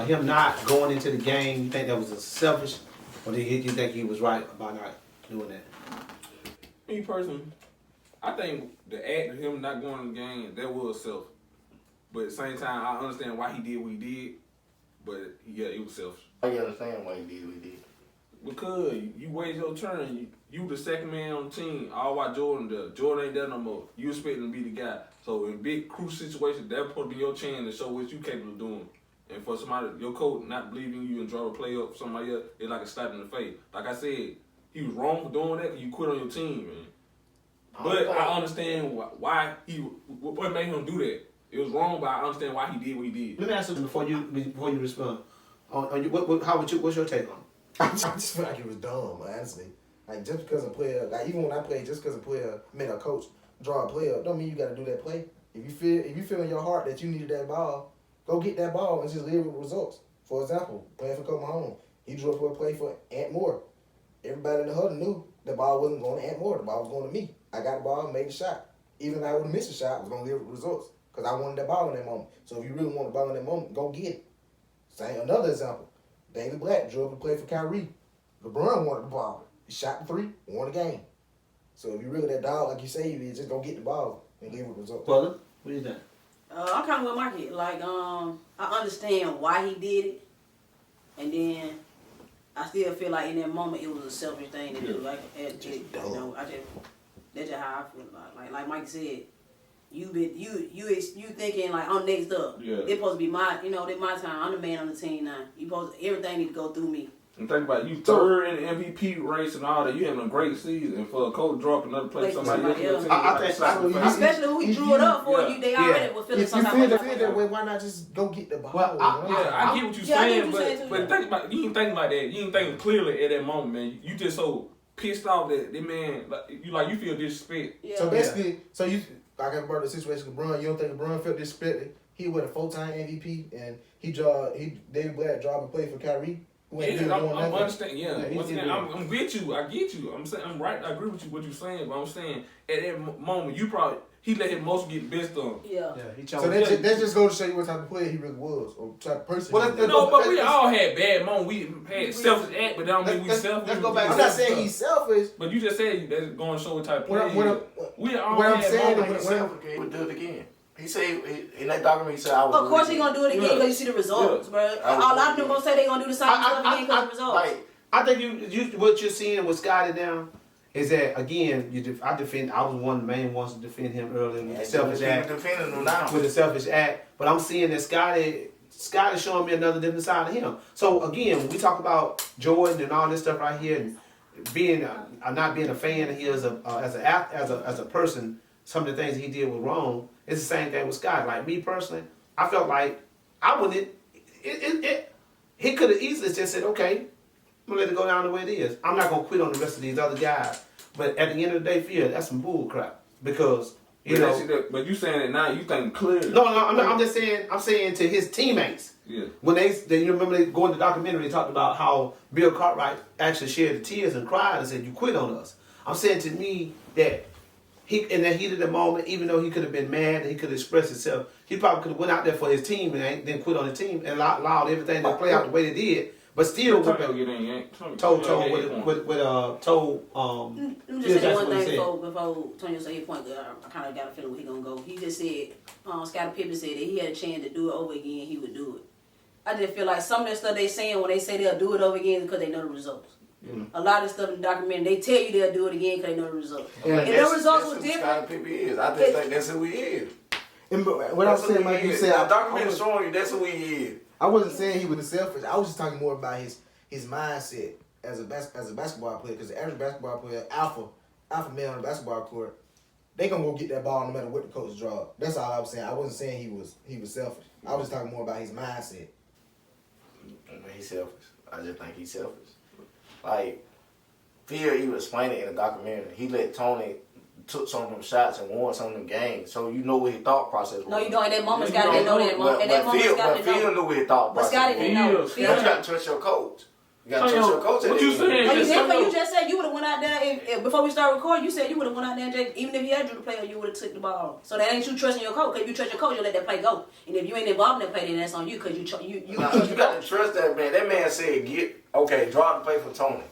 A: him not going into the game? You think that was a selfish, or do you think he was right about not doing that?
D: Me personally, I think the act of him not going to the game, that was selfish. But at the same time, I understand why he did what he did. But yeah, it was selfish.
E: I understand why he did what he did.
D: Because you waited your turn. You the second man on the team. All while Jordan there. Jordan ain't there no more. You expect him to be the guy. So in big crucial situations, that's supposed to be your chance to show what you capable of doing. And for somebody, your coach not believing you and draw a play up for somebody else, it's like a slap in the face. Like I said, he was wrong for doing that because you quit on your team, man. But I understand why what made him do that. It was wrong, but I understand why he did what he did.
A: Let me ask you before you respond. What's your take on it?
C: I just feel like it was dumb, honestly. Like, just because a player, like, even when I play, just because a coach draw a player up, don't mean you got to do that play. If you feel in your heart that you needed that ball, go get that ball and just live with results. For example, playing for Coach Mahomes, he drew up a play for Ant Moore. Everybody in the huddle knew the ball wasn't going to Ant Moore. The ball was going to me. I got the ball and made the shot. Even if I would have missed the shot, I was going to live with results because I wanted that ball in that moment. So if you really want the ball in that moment, go get it. Same another example. David Black drew up a play for Kyrie. LeBron wanted the ball. He shot the three, won the game. So if you really that dog, like you say you is, just go get the ball and live with results.
A: Butler, what do you think?
B: I'm kind of with Marky. Like, I understand why he did it, and then I still feel like in that moment it was a selfish thing to do. Like, that's just how I feel. Like Mike said, you thinking like I'm next up.
D: Yeah.
B: It's supposed to be my, it's my time. I'm the man on the team now. Everything need to go through me.
D: And think about it, you third in the MVP race and all that. You having a great season, and for a coach drop another play for somebody else.
A: I think so.
B: Especially who he drew it up for.
D: Yeah.
B: They already were feeling
C: If
B: some
C: you
B: type
C: feel
B: of
C: that way, why not just go get the ball?
A: Well,
D: I get what you're
B: Yeah, I get
D: saying,
B: what you're saying too,
D: but
B: yeah.
D: think about you ain't thinking like that. You ain't thinking clearly at that moment, man. You just so pissed off that man, you feel disrespect.
B: Yeah.
C: So basically, like I brought the situation with LeBron. You don't think LeBron felt disrespected? He was a 4-time MVP, and David Black dropped a play for Kyrie.
D: Yeah, I'm understanding. Yeah,
A: Yeah,
D: once again, I'm with you. I get you. I'm saying I'm right. I agree with you what you're saying, but I'm saying at that moment he let him most get best on.
B: Yeah.
A: He
C: So that just goes to show you what type of player he really was, or type of person.
A: Well,
C: he was.
D: No, but we all had bad moments. We had selfish act, but that don't mean we selfish.
A: let's go back.
C: I'm not saying he's selfish.
D: But you just said that's going to show what type of
C: What
D: player
C: I'm-
D: he
C: what
D: is.
C: I'm-
D: We all
C: what I'm
D: had
C: saying
D: moments.
E: He would do it again. He said in that documentary, he said I would.
B: Of course he gonna do it again because you see the results, bro. A lot of them gonna say they gonna do the same stuff again because of the results.
E: Like,
A: I think what you're seeing with Scotty now is that again I was one of the main ones to defend him earlier with the selfish act.
E: defending him now.
A: With the selfish act, but I'm seeing that Scotty's showing me another different side of him. So again, when we talk about Jordan and all this stuff right here, and being not being a fan of his as a person, some of the things he did were wrong. It's the same thing with Scott. Like me personally, I felt like I wouldn't. He could have easily just said, "Okay, I'm gonna let it go down the way it is. I'm not gonna quit on the rest of these other guys." But at the end of the day, Phil, that's some bull crap because you know.
D: But you saying it now, you think clearly.
A: No, I'm just saying. I'm saying to his teammates.
D: Yeah.
A: When you remember they go in the documentary, they talked about how Bill Cartwright actually shared the tears and cried and said, "You quit on us." I'm saying to me that. In the heat of the moment, even though he could have been mad and he could have expressed himself, he probably could have went out there for his team and then quit on the team and allowed everything to play out the way they did. But still,
B: Let me
A: told
B: just say one thing before Tonyo say his point. I kind of got a feeling where he gonna go. He just said, Scottie Pippen said that he had a chance to do it over again, he would do it. I just feel like some of that stuff they saying when they say they'll do it over again is because they know the results. A lot of stuff in the documentary, they tell you they'll do it again because they know the results.
C: Yeah.
B: If the results was different,
E: Scottie Pippen is. I just think that's who he is.
C: And what I'm saying, like you said,
E: the documentary showing you that's who he is.
C: I wasn't saying he was selfish. I was just talking more about his mindset as a basketball player. Because the average basketball player, alpha male on the basketball court, they gonna go get that ball no matter what the coach draw. That's all I was saying. I wasn't saying he was selfish. I was talking more about his mindset.
E: He's selfish. I just think he's selfish. Like, Phil, he was explaining in the documentary. He let Tony took some of them shots and won some of them games. So you know what his thought process was.
B: No, you don't. At that moment, Scotty didn't know that. At that moment,
E: Phil,
B: Scotty
E: but Phil
B: didn't know.
E: knew what his thought
B: But
E: process
B: Scotty
E: was.
B: didn't know.
D: Phil,
B: Phil
E: But you got to trust your coach. You got to trust your coach.
D: What you saying?
B: No, you
D: Just
B: did.
D: so
B: You just said you would have went out there if before we started recording. You said you would have went out there and just, even if you had drew the play, you would have took the ball. So that ain't you trusting your coach. Cause if you trust your coach, you let that play go. And if you ain't involved in that play, then that's on you. Cause you trust
E: You
B: your
E: got
B: coach.
E: to trust that man. That man said, drop the play for Tony.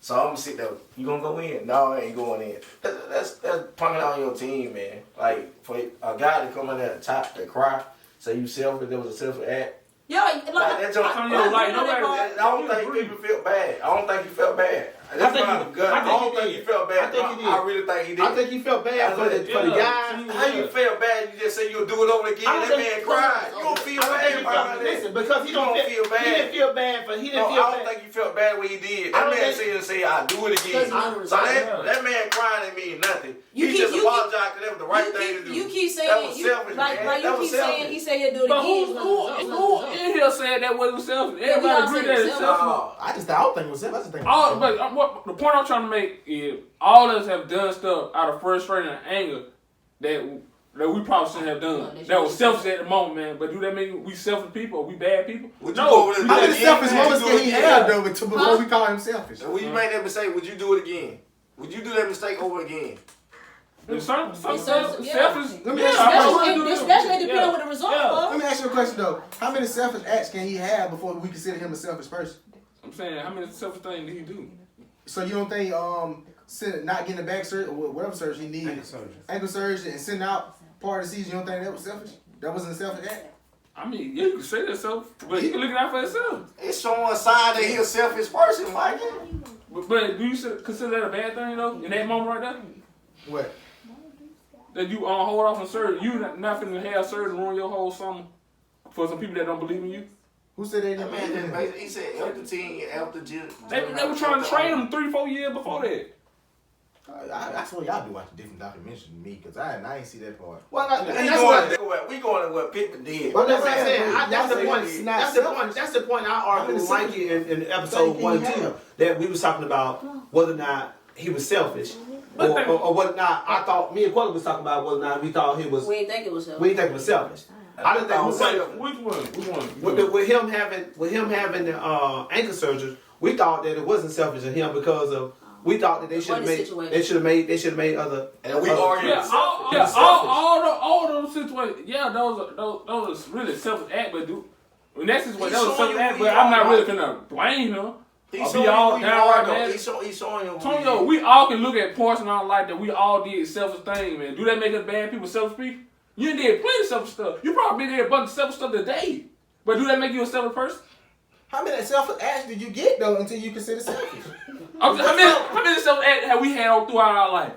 E: So I'm gonna sit there. You gonna go in? No, I ain't going in. That's punking on your team, man. Like for a guy to come in there at the top to cry, say you selfish. There was a selfish act.
B: Yo,
E: Like that's your
D: like nobody.
E: I don't think people feel bad. I don't think he felt bad. That's
A: think
E: my
A: he-
E: gut.
A: I
E: I
A: think
E: don't
A: he
E: think
A: did.
E: he felt bad.
A: I think he did.
E: I really think he did.
A: I think he felt bad for the guys.
E: How you feel bad? You just say you'll do it over again.
A: I
E: That
A: don't
E: man
A: think-
E: cried. You don't feel bad about that.
A: Listen, because he don't feel bad. He didn't feel bad for. He
E: No,
A: didn't feel
E: I don't
A: bad.
E: think he felt bad when he did.
A: I
E: That
A: don't
E: man
A: think-
E: said, I'll do it again.
B: Because
E: So that man crying didn't mean nothing.
B: You
E: He
B: keep-
E: just
B: you keep-
E: apologized because that was the right thing to do.
B: You keep saying
E: that was selfish,
B: like
E: man.
B: you
E: That was
B: keep saying
E: selfish.
B: he said he'll do it
D: But
B: again.
D: who in here said that wasn't selfish?
B: Yeah, we all
D: Everybody agree
B: said
D: that
B: it's
D: it's
B: selfish.
D: selfish.
C: I don't think it was him. That's the thing.
D: What the point I'm trying to make is all of us have done stuff out of frustration and anger that we probably shouldn't have done. That was selfish at the moment, man. But do that mean we selfish people or we bad people?
E: Would you go over there and
C: How
E: do
C: many
E: it again?
C: selfish
E: Would you
C: moments
E: do
C: can
E: it
C: he
E: again?
C: have though before we call him selfish?
E: And when you make that mistake, would you do it again? Would you do that mistake over again?
D: Some
B: selfish,
D: selfish.
B: yeah.
C: Let me
D: Yeah,
C: ask you a
D: I
C: question.
D: wanna do this.
B: Especially depending
D: Yeah.
B: on what the result
D: Yeah.
B: was.
C: Let me ask you a question though. How many selfish acts can he have before we consider him a selfish person?
D: I'm saying, how many selfish things did he do?
C: So you don't think not getting a back surgery or whatever surgery he needed, ankle surgery, and sitting out part of the season, you don't think that was selfish? That wasn't a selfish act?
D: I mean, yeah, you can say that self, but he can look it out for himself.
E: It's showing a sign that he's a selfish person, Mike.
D: But do you consider that a bad thing though? In that moment right there,
C: What?
D: that you hold off on surgery, you not finna have surgery and ruin your whole summer for some people that don't believe in you.
C: Who said they
E: That
C: didn't
E: man
C: believe
E: just
C: him?
E: basically, he said, after 10, after Jim.
D: They were trying to train him 3-4 years before that.
C: That's what y'all do watch a different documentary than me, because I ain't see that part.
A: Well,
E: We
A: and that's what.
E: going to what Pittman did.
A: Well, that's what I'm
C: Yeah,
A: saying.
C: but
A: That's the
C: y'all
A: point.
C: say it's not
A: That's the point.
C: selfish.
A: That's the point I argued with
C: How many
A: Mikey in episode
C: things
A: 1 and
C: can he
A: 2
C: have?
A: that we was talking about whether or not he was selfish,
D: But
A: or whether or not I thought me and Quilla was talking about whether or not we thought he was.
B: We didn't think it was selfish.
A: We didn't think he was selfish. I didn't think he was selfish.
D: Which one?
A: With him having the ankle surgery, we thought that it wasn't selfish of him because of we thought that they should have made other.
E: And we
A: other-
E: argued.
D: Yeah, all those situations. Yeah, those are really selfish act, but in that situation, that was a selfish act. But I'm not really finna blame him.
E: He's
D: Be all
E: showing you
D: downright
E: who you are,
D: mad.
E: though. He's showing you who
D: Tonyo,
E: you
D: we all can look at parts in our life that we all did selfish things, man. Do that make us bad people, selfish people? You did plenty of selfish stuff. You probably did a bunch of selfish stuff today. But do that make you a selfish person?
C: How many selfish acts did you get though until you consider selfish?
D: How many selfish acts have we had all throughout our life?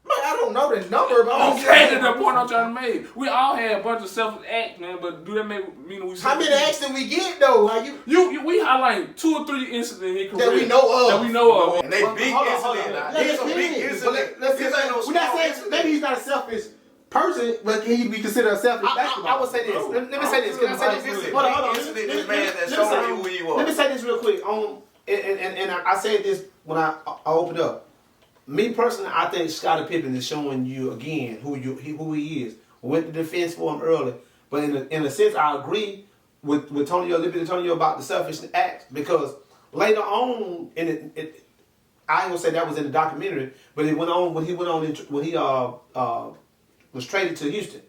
C: Man, I don't know the number, but I'm just
D: Okay,
C: saying.
D: that's the point I'm trying to make. We all had a bunch of selfish acts, man. But do that mean we?
C: How many acts did we get though? Like
D: We highlight 2 or 3 incidents in his career
C: that we know of.
D: That we know of.
E: And they big
A: hold on,
E: incident.
A: hold on.
E: Now. These are big incidents. This ain't no
C: We're not
E: small
C: saying
E: incident.
C: maybe he's not a selfish person, but can he be considered a selfish basketball?
A: I would say this. Let me say this. Can I say this?
E: This is
A: Hold on,
E: a
A: hold on.
E: big incident. This
A: Let
E: man
A: me-
E: that's
A: let me
E: showing
A: say-
E: you who he was.
A: Let me say this real quick. And I said this when I opened up. Me personally, I think Scottie Pippen is showing you again who he is. Went to defense for him early, but in a sense, I agree with Tonyo, a little bit of Tonyo about the selfish acts because later on I ain't gonna say that was in the documentary, but it went on when he was traded to Houston.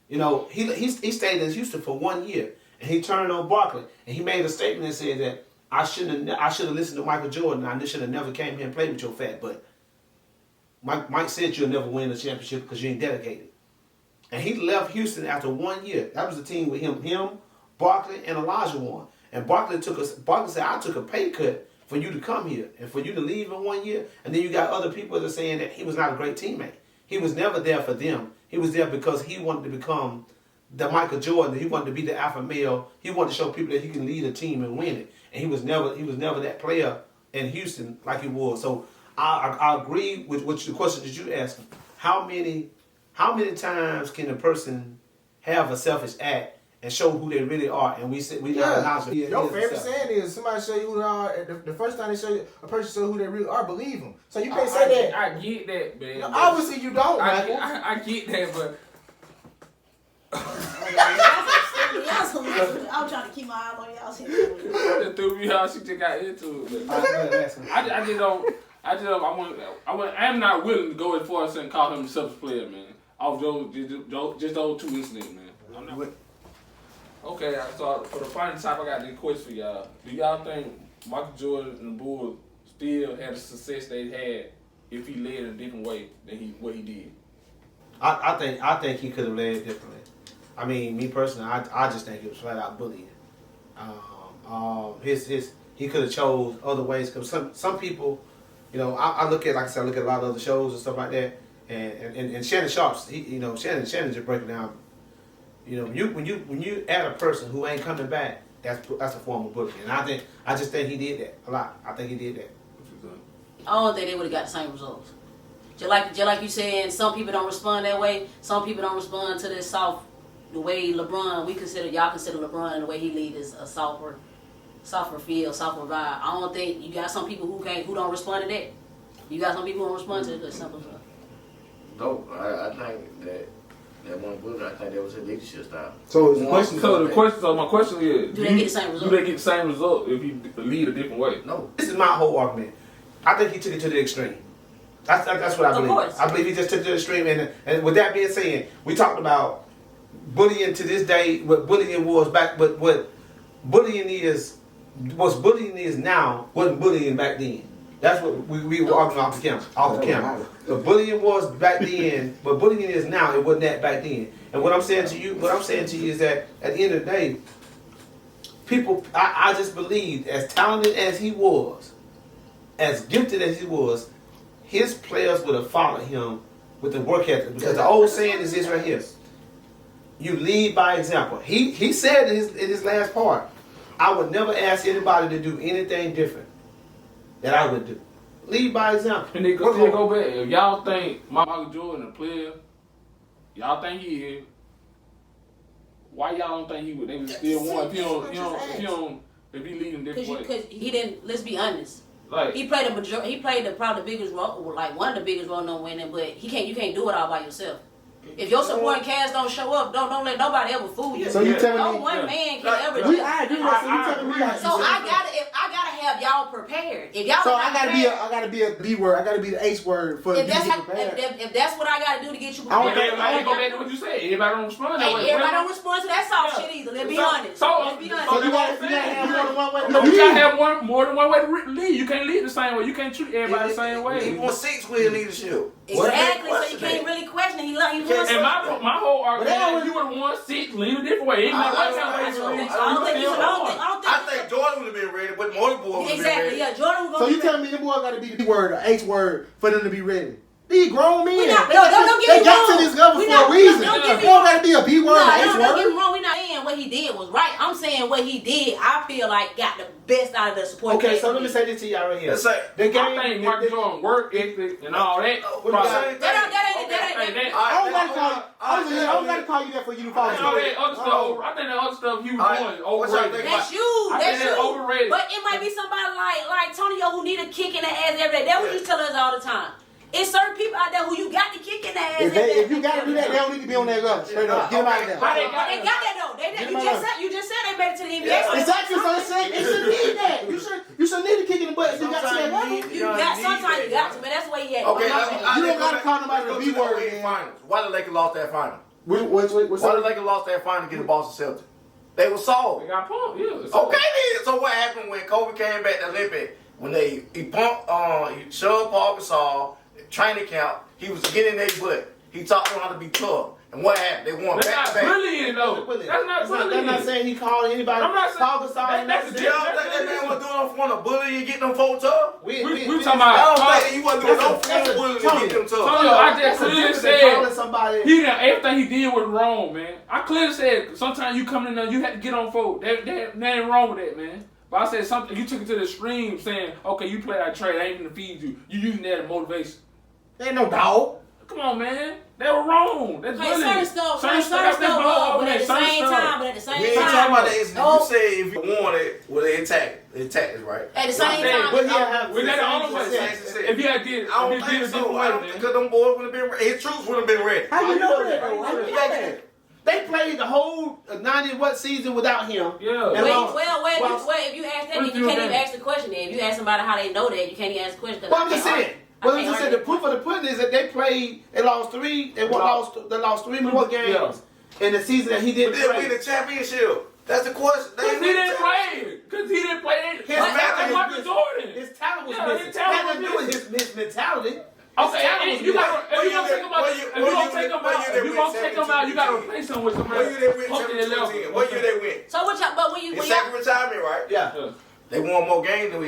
A: You know, he stayed in Houston for 1 year, and he turned on Barkley, and he made a statement that said that I should have listened to Michael Jordan. I should have never came here and played with your fat butt. Mike said you'll never win a championship because you ain't dedicated. And he left Houston after 1 year. That was the team with him, Barkley, and Elijah won. And Barkley said, I took a pay cut for you to come here and for you to leave in 1 year. And then you got other people that are saying that he was not a great teammate. He was never there for them. He was there because he wanted to become the Michael Jordan. He wanted to be the alpha male. He wanted to show people that he can lead a team and win it. And he was never that player in Houston like he was. So I agree with the question that you asked. How many times can a person have a selfish act and show who they really are, and we
C: Yeah.
A: acknowledge it.
C: Your favorite saying is somebody show you who they are. The first time they show you a person show who they really are, believe them. So you can't say that.
D: I get that, man.
C: No, obviously you don't, Michael.
D: I get that, but
B: I'm trying to keep my eyes on y'all.
D: it threw me how she just got into it. But I just don't. I am not willing to go as far as saying call him a selfish player, man. Off just those two incidents, man. I'm not. Okay, so for the final time, I got this question for y'all. Do y'all think Michael Jordan and the Bulls still had the success they had if he led a different way than what he did?
A: I think he could have led differently. I mean, me personally, I just think it was flat out bullying. He could have chose other ways, because some people, you know, I look at, like I said, I look at a lot of other shows and stuff like that, and Shannon Sharp's, Shannon just breaking down. You know, when you add a person who ain't coming back, that's a form of bullying, and I just think he did that a lot. I think he did that.
B: I don't think they would have got the same results. Just like you saying, some people don't respond that way. Some people don't respond to this soft, the way LeBron. Y'all consider LeBron and the way he lead is a softer feel, softer vibe. I don't think you got some people who don't respond to that. You got some people who don't respond to the simple stuff.
E: No, I think that one bullet, I think that was his leadership style.
C: So the question.
D: So my question is,
B: Do they get the same result?
D: Do they get the same result if he lead a different way?
E: No.
A: This is my whole argument. I think he took it to the extreme. That's what I believe.
B: Of course.
A: I believe he just took it to the extreme. And with that being said, we talked about bullying to this day, what bullying was back, but what bullying is now wasn't bullying back then. That's what we were arguing off the camera. The bullying was back then, but bullying is now. It wasn't that back then. And what I'm saying to you is that at the end of the day, people, I just believe, as talented as he was, as gifted as he was, his players would have followed him with the work ethic. Because the old saying is this right here: you lead by example. He said in his last part, I would never ask anybody to do anything different that I would do. Lead by example.
D: And they go back. If y'all think Michael Jordan a player, y'all think he is. Why y'all don't think they would still want if he leading different way?
B: Because he didn't. Let's be honest.
D: Like,
B: He played probably the biggest role, like one of the biggest role in winning. But you can't do it all by yourself. If your supporting cast don't show up, don't let nobody ever fool you.
C: So you telling
B: no
C: me?
B: one man can ever do
C: I
B: that.
C: agree with that. So you telling me?
B: So I gotta have y'all prepared. If y'all
C: So
B: not
C: I gotta
B: prepared,
C: be a B word. I gotta be the H word for
B: if
C: you
B: that's
C: to get prepared.
B: if that's what I gotta do to get you
C: I don't
B: prepared.
D: everybody go back to what you said. Everybody don't respond that way.
B: Everybody don't respond to that soft shit either. Let's be honest. Let's be honest.
C: So you gotta have more than one way.
D: No, you gotta have more than one way to lead. You can't lead the same way. You can't treat everybody the same
E: He
D: way.
E: won 6 with leadership.
B: Exactly. So you can't really question it. He won
D: And my whole argument
C: But
D: is you would have won 6, lead a different way. Ain't no way
E: I think Jordan would have been ready, but more boy would have been
B: Exactly.
E: ready.
B: Yeah, Jordan was
C: So
B: gonna
C: you telling me the boy gotta be the B word, the H word for them to be ready? These grown men.
B: Don't get
C: They
B: me
C: got
B: wrong.
C: to this level
B: We
C: for
B: not-
C: a reason.
B: don't get me
C: They don't gotta be a B word,
B: No,
C: an H
B: don't get me
C: word.
B: wrong. We're not saying what he did was right. I'm saying what he did, I feel like got the best out of the support.
A: Okay, so let me say this to y'all right here.
E: Let's say,
A: The game,
D: I think Michael Jordan work ethic and all that.
B: That
C: I don't gotta call you that for you to follow.
D: I think that other stuff he was doing overrated.
B: That's you.
D: I
B: That's
D: think that's
B: you.
D: overrated.
B: But it might be somebody like Tonyo who need a kick in the ass every day. That's what you tell us all the time. It's certain people out there who you got to kick in the ass.
C: If you gotta do that, they don't need to be on that level. Straight up, get them out of there.
B: But they got that though. You just said they made it to the NBA.
C: Exactly, so I'm saying they should need that. You should need a kick in the butt if you got to that level.
B: Sometimes you got to, but that's where he at.
E: okay,
C: You don't gotta call nobody the B word, man.
E: Finals. Why the Lakers lost that final?
C: What's
E: Why the Lakers lost that final to get the Boston Celtics? They were sold.
D: They got pumped, yeah.
E: Okay then. So what happened when Kobe came back to Olympic? When he pumped, he shoved Paul Gasol, training camp, he was getting their butt. He taught them how to be tough. And what happened? They won
D: That's
E: back
D: not
E: to back.
D: bullying though. That's not bullying.
A: That's not saying he called anybody.
D: I'm not saying-
A: Paul Gasol.
D: that's
E: You don't think that man was doing on the bully and get them folks tough?
D: We
E: I
D: talking
E: don't
D: about.
E: think he wasn't doing no fucking bullying to get them tough.
D: Tony, I just clearly said
A: somebody.
D: he done everything he did was wrong, man. I clearly said sometimes you come in there, you have to get on folk. That ain't wrong with that, man. But I said something. You took it to the extreme, saying, "Okay, you play that trade. I ain't gonna feed you. You using that as motivation."
C: Ain't no dog.
D: Come on, man. They were wrong. That's
B: Like
D: bullying.
B: certain stuff, but at the same same
E: We ain't
B: time.
E: talking about that. It's,
B: Oh.
E: you say if you want it, well, they attack it, right?
B: At the same
D: saying,
B: time,
A: But he have
D: We got the only way.
A: success.
D: If you had did,
E: I don't
D: if you did
E: think
D: a
E: so.
D: different
E: I
D: way,
E: don't
D: man.
E: think them boys would have been ready. His troops would have been ready.
F: How you know that though? How you know that?
A: They played the whole 90 what season without him.
D: Yeah.
A: And lost.
B: well, if you ask that, then you can't even ask the question. Then if you ask somebody how they know that, you can't even ask the question.
A: Well, I'm just saying. Well, I'm just saying the proof of the pudding is that they lost three more games in the season that he
E: But
A: didn't
E: they win
A: play.
E: the championship. That's the question.
D: Because he didn't play. Because he didn't play.
A: His
D: Like
A: talent was
D: Michael
A: missing.
D: Jordan.
A: His talent was
D: Yeah,
A: missing.
D: his talent
A: Had
D: was
A: nothing to do with his mentality.
D: Okay,
A: talent
D: and
A: was
D: you
A: missing.
D: gotta, if you gonna take him out, if you gonna take him out, if you gonna take him out, you gotta replace him with
E: What
D: somebody.
E: year they win
D: Pumpkin and
E: 17-10?
D: level.
E: What year they win?
B: So what y'all? But when
E: His
B: y'all,
E: second retirement, right?
A: Yeah.
E: They won more games than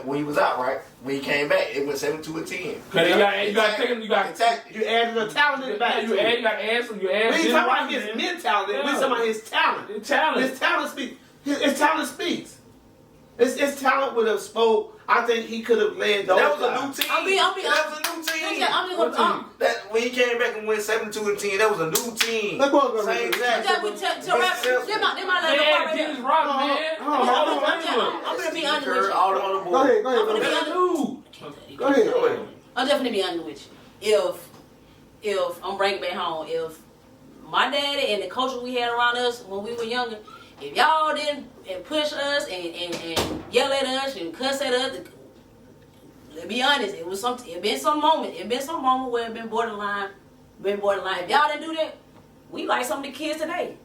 E: when he was out, right? When he came back, it went 7-2-10.
D: Cause you gotta take him. You gotta
E: Attack.
A: You added a talented back.
D: you gotta add some. You add.
A: We ain't talking about his mentality. We talking about his talent.
D: His talent.
A: His talent speaks. His talent speaks. His talent would have spoke. I think he could have led those
E: That was a
A: guys.
E: new team.
B: I'm being-
E: That was a new team.
B: I'm just gonna.
E: That when he came back and went 7-2-10, that was a new team.
A: Let's go.
E: Same
B: To
E: exact.
B: wrap, them my
D: They
B: last
D: had
B: part
D: Dennis
B: right
D: Rodman, man.
B: I'm gonna be honest with you.
E: All the other boys.
A: Go ahead.
B: I'm gonna be
A: Go
B: honest.
A: Go ahead.
B: I'll definitely be honest with you. If I'm bringing it back home, if my daddy and the culture we had around us when we were younger, if y'all didn't push us and yell at us and cuss at us, let's be honest, it been some moment where it been borderline. If y'all didn't do that, we like some of the kids today.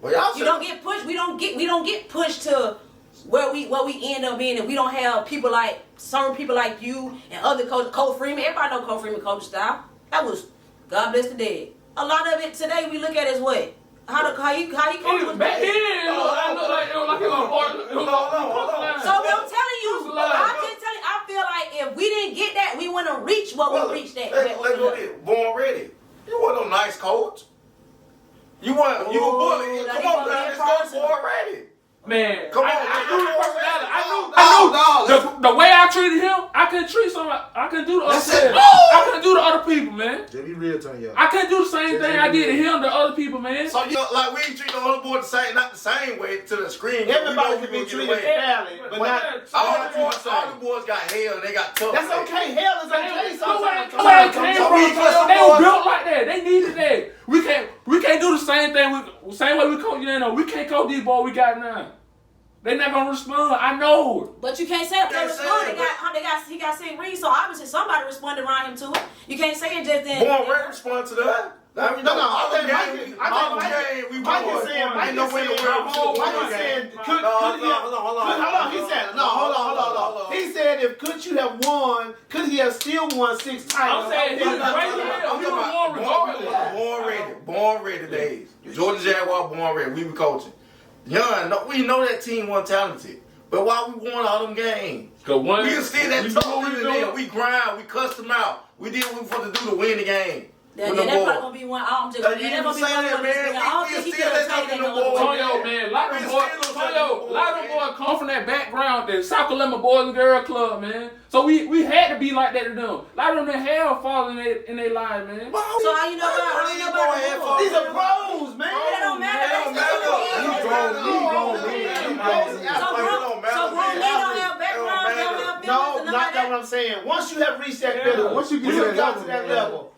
E: Well, y'all
B: You don't get pushed. We don't get pushed to where we end up being if we don't have people like certain people like you and other coaches. Cole Freeman, everybody know Cole Freeman coaching style. That was God bless the dead. A lot of it today we look at as what? How he coach was
D: Back then,
B: bad.
D: it looked like it was
E: Hold on.
B: So I'm telling you, I feel like if we didn't get that, we wouldn't reach what we reached that.
E: Let's go there. Born ready. You wasn't no nice coach. You were bullied. Come on, man. Let's go born ready.
D: Man,
E: Come on,
D: I knew his personality.
A: I
D: The way I treated him, I couldn't treat somebody. I couldn't do the other
E: That's it.
D: people. I couldn't do the other people, man.
C: Just be real to y'all.
D: I couldn't do the same thing I did to him to other people, man.
E: So like we ain't treat the other boy the same, not the same way to the screen.
A: Everybody can be treated fairly, but not.
E: All the boys got hell and they got tough.
A: That's okay. Hell is okay sometimes.
D: Where it came from, they were built like that. They needed that. We can't do the same thing. Same way we coach. We can't coach these boys we got now. They not gonna respond. I know.
B: But you can't say if they
E: Can't say
B: respond.
E: it,
B: He got sick reads, so obviously somebody responded around him to it. You can't say it just then.
E: Born ready to respond to that. I mean,
A: I think Mike is saying,
E: Mike is saying,
A: hold on. He said, hold on. He said, if could you have won, could he have still won 6 titles?
D: I'm saying he was right here. He was regardless.
E: Born ready days. Georgia Jaguar, born ready. We were coaching. We know that team wasn't talented. But why we won all them games? We can see that tough in there. We grind, we cuss them out. We did what we were supposed to do to win the game.
B: That's probably gonna be one. I'm just gonna be one. I don't think he could have taken that.
D: Tonyo, man, a lot of them boys come from that background, the South Carolina Boys and Girls Club, man. So we had to be like that to them. A lot of them that have fallen in their lives, man.
B: So how you know about
A: These are pros, man.
B: It don't matter. So grown men don't have backgrounds, they don't have
A: No, not that what I'm saying. Once you have reached that level, once you got to that level,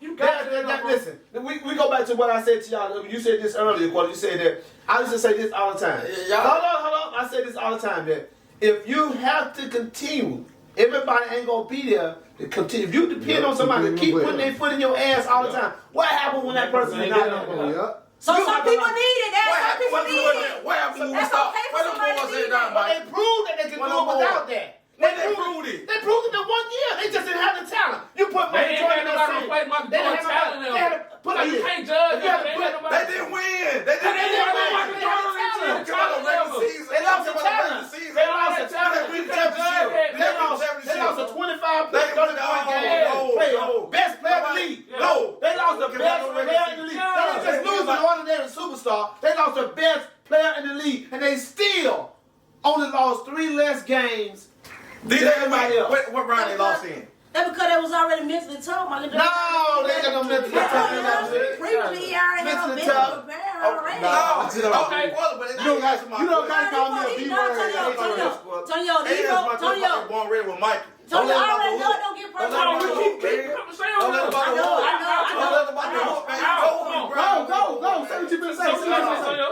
A: listen. We go back to what I said to y'all. You said this earlier, Quad. You said that I used to say this all the time. Hold on. I say this all the time. That if you have to continue, everybody ain't gonna be there to continue. If you depend on somebody to keep putting their foot in your ass all the time, what happens when that person is not there?
B: So some people need it. Some people need it. That's okay for somebody to need it.
A: But they proved that they can do it without that.
E: They proved it.
A: They proved it in 1 year. They just didn't have the talent. You put Michael Jordan in that scene.
D: You can't judge them.
E: They didn't win. They didn't win. They lost the talent.
A: They lost the talent. They lost a 25-point, 30-point game. Best player in the league. No. They lost the best player in the league. They didn't just lose an ordinary superstar. They lost the best player in the league. And they still only lost 3 less games than everybody else.
E: What round they lost in?
B: That's because they was already mentally tough.
A: No, they got no mentally tough.
B: Previously, he already had a mental prepared. already.
E: Okay,
A: You don't gotta call me a B-word.
B: Tonyo.
E: Born ready with Mike.
B: Tonyo, I already know it don't get personal.
A: Go. Say what you been saying.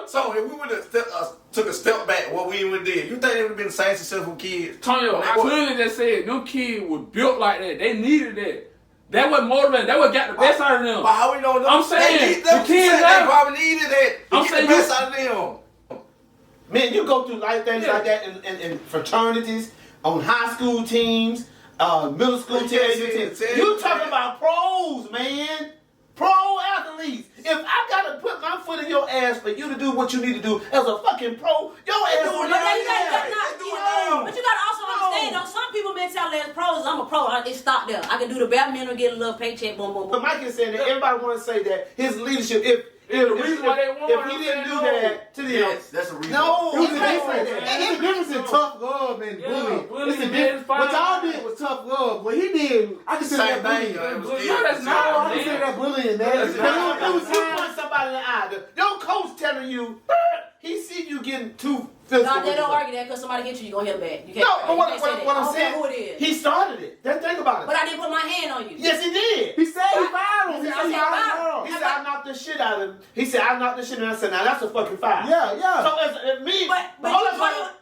E: So if we would have took a step back, what we would have did, you think they would have been the same successful kids?
D: Tonyo, I clearly just said them kids were built like that. They needed that. That what motivated. That what got the best out of them.
E: But how we know them?
D: I'm saying
E: the
D: kids
E: they probably needed that.
D: I'm
E: Get
D: saying
E: the best out of them.
A: Man, you go through like things like that in fraternities, on high school teams, middle school teams. You talking about pros, man. Pro athletes. If I gotta put my foot in your ass for you to do what you need to do as a fucking pro, your ass doing
B: But you gotta also understand, though, some people mentality as pros, I'm a pro, it stop there. I can do the badminton, get a little paycheck, boom, boom,
A: But
B: boom.
A: Mike is saying that everybody want to say that his leadership, if he didn't do that to them,
E: Yes, that's a reason.
A: no,
B: It's
A: it's a difference. It's a difference in tough love and bullying. It's a difference. What y'all did was tough love. What he did, I consider that bullying.
D: That's not,
A: I consider that bullying, man. It was you punch somebody in the eye. Your coach telling you, he see you getting too physical.
B: No, they don't argue that because somebody gets you gonna hit a bag. You can't.
A: No, but what I'm
B: I don't
A: saying,
B: care who it is.
A: he started it. Then think about it.
B: But I didn't put my hand on you.
A: Yes, he did.
F: He said he fouled him.
A: He
F: He
A: said,
F: said he fouled him.
A: I knocked the shit out of him. He said, I knocked the shit out of him. I said, now that's a fucking foul.
F: Yeah.
A: So as me,
B: But
A: hold
B: you-
A: up.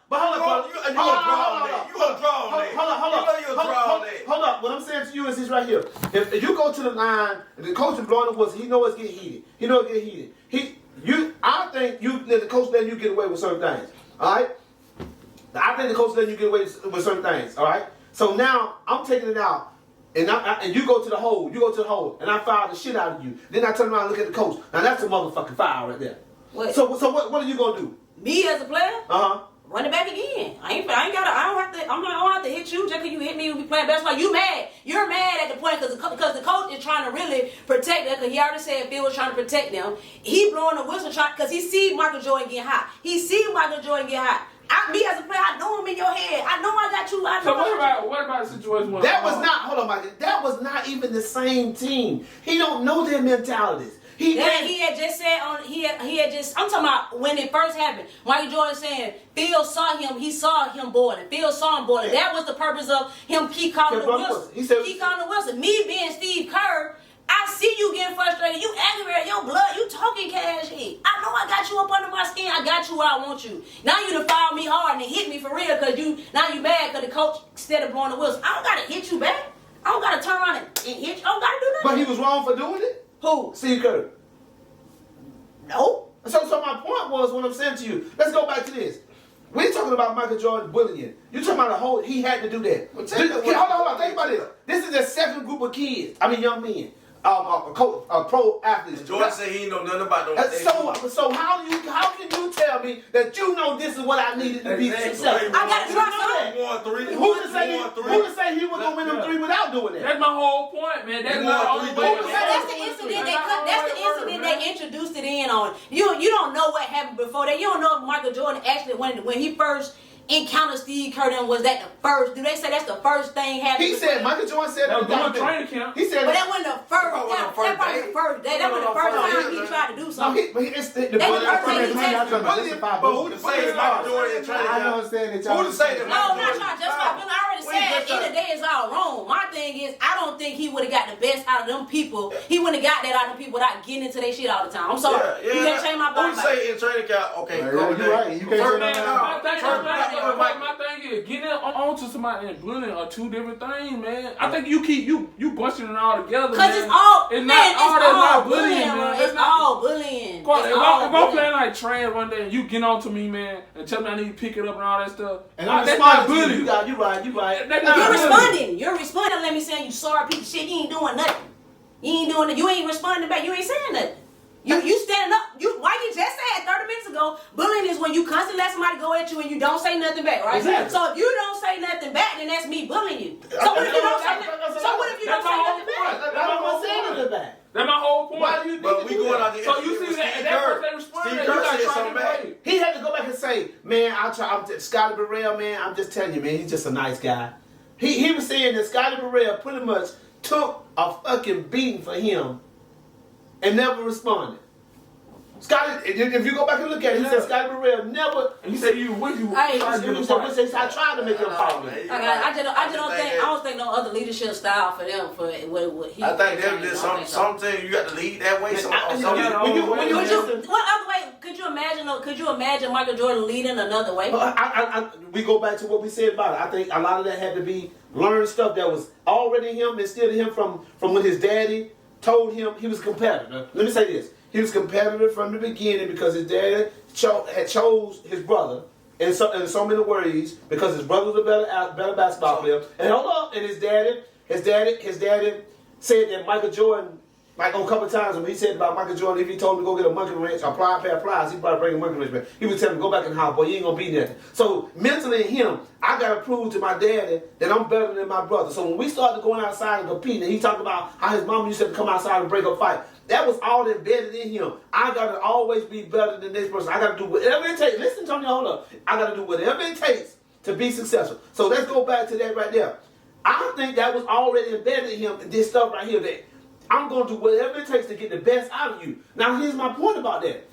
A: Hold up. What I'm saying to you is this right here. If you go to the line, and the coach is blowing the whistle, he knows it's getting heated. I think the coach letting you get away with certain things. All right. I think the coach letting you get away with certain things. All right. So now I'm taking it out. And you go to the hole, and I foul the shit out of you. Then I turn around and look at the coach. Now that's a motherfucking foul right there.
B: What?
A: So what are you gonna do?
B: Me as a player,
A: Uh-huh.
B: run it back again. I don't have to hit you just because you hit me. We be playing basketball. You mad? You're mad at the point because the coach is trying to really protect them. Because he already said Phil was trying to protect them. He blowing the whistle because he see Michael Jordan get hot. Me as a player, I know him in your head. I know I got you.
D: So what about the situation?
A: Hold on, Michael. That was not even the same team. He don't know their mentalities.
B: He had just said I'm talking about when it first happened. Michael Jordan saying Phil saw him boiling. Phil saw him boiling. That was the purpose of him keep calling the whistle. Keep calling the whistle. Me being Steve Kerr, I see you getting frustrated. You aggravated. Your blood. You talking cash heat. I know I got you up under my skin. I got you where I want you. Now you done foul me hard and hit me for real because you mad because the coach instead of blowing the whistle. I don't gotta hit you back. I don't gotta turn around and hit you. I don't gotta do that.
A: But he was wrong for doing it?
B: Who?
A: Steve Kerr.
B: No.
A: So my point was what I'm saying to you. Let's go back to this. We're talking about Michael Jordan bullying. You're talking about he had to do that. Hold on. Think about this. This is the second group of kids. I mean, young men. Pro athletes.
E: Jordan said he ain't know nothing about them.
A: So how can you tell me that you know this is what I needed to be successful?
B: I gotta try something.
A: Who to say he was gonna win them three without doing that?
D: That's my whole point, man. That's not the only way.
B: That's the incident they introduced it in on. You don't know what happened before that. You don't know if Michael Jordan actually when he first encountered Steve Kerr, was that the first? Do they say that's the first thing happened?
A: He said Michael Jordan said
D: that was during training camp.
A: He said,
B: but that wasn't the first. That was the first day. That was the first time he tried to do something.
A: No, it's the
B: That's the first thing he
E: But
B: tested.
E: who to say Michael Jordan in training camp?
F: I know saying that y'all.
E: Who to say that?
B: No, I'm not trying to justify. I already said at the end of the day it's all wrong. My thing is, I don't think he would have got the best out of them people. He wouldn't have got that out of them people without getting into their shit all the time. I'm sorry. You can't change my
E: Who
B: mind.
E: to say in training camp? Okay, go
F: you're right. You can't say nothing.
D: My thing is, getting onto somebody and bullying are two different things, man. I think you bunching it all together,
B: Cause
D: man.
B: it's all
D: bullying, man.
B: It's all bullying.
D: If I'm playing like trash one day and you get on to me, man, and tell me I need to pick it up and all that stuff,
A: and I'm
D: that's not
A: responding.
D: bullying.
A: You right.
B: You're responding. Let me say you sorry piece of shit. You ain't doing nothing. You ain't responding back. You ain't saying nothing. You standing up. Why you just said 30 minutes ago, bullying is when you constantly let somebody go at you and you don't say nothing back, right?
A: Exactly.
B: So if you don't say nothing back, then that's me bullying you. So what if you don't say nothing? So what if you don't say nothing back?
D: That's my whole point.
A: Why do you
E: But we going out there.
D: So you see that first they responded,
E: Steve
D: you
E: Kerr
D: got
E: said
D: to
E: something
D: try
E: back.
A: He had to go back and say, man, Scotty Burrell, man, I'm just telling you, man, he's just a nice guy. He was saying that Scotty Burrell pretty much took a fucking beating for him and never responded. Scotty, if you go back and look at it, he said Scotty Burrell never.
D: And you said you with you.
B: Hey,
D: trying to get
A: He
D: a
A: said,
D: fight.
A: I tried to make him fight me.
B: I don't think no other leadership style for them for what he.
E: I think there's
B: I
E: just
B: don't think so.
E: something you got to lead that way.
A: When you
B: What
A: listen,
B: other way could you imagine Michael Jordan leading another way?
A: we go back to what we said about it. I think a lot of that had to be learned stuff that was already in him, instilled in him from when his daddy told him he was a competitor. Let me say this. He was competitive from the beginning because his dad had chose his brother in so many ways because his brother was a better basketball player. And hold up, and his daddy said that Michael Jordan, like a couple of times when he said about Michael Jordan, if he told him to go get a monkey wrench, a pair of pliers, he'd probably bring a monkey wrench back. He would tell him, go back in the house, boy, you ain't gonna be nothing. So mentally in him, I gotta prove to my daddy that I'm better than my brother. So when we started going outside and competing, and he talked about how his mom used to come outside and break up fight, that was all embedded in him. I gotta always be better than this person. I gotta do whatever it takes. Listen, Tony, hold up. I gotta do whatever it takes to be successful. So let's go back to that right there. I think that was already embedded in him, this stuff right here, that I'm going to do whatever it takes to get the best out of you. Now, here's my point about that.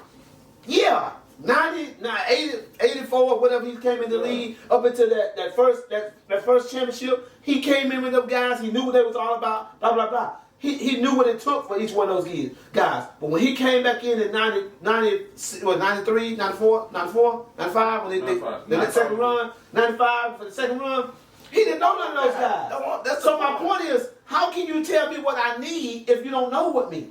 A: Yeah, 84, whatever he came in the league, up into that first championship, he came in with them guys. He knew what they was all about, blah, blah, blah. He knew what it took for each one of those guys. But when he came back in 93, 94, 95, when the second run, 95 for the second run, he didn't know none of those guys. So my point is, how can you tell me what I need if you don't know what me?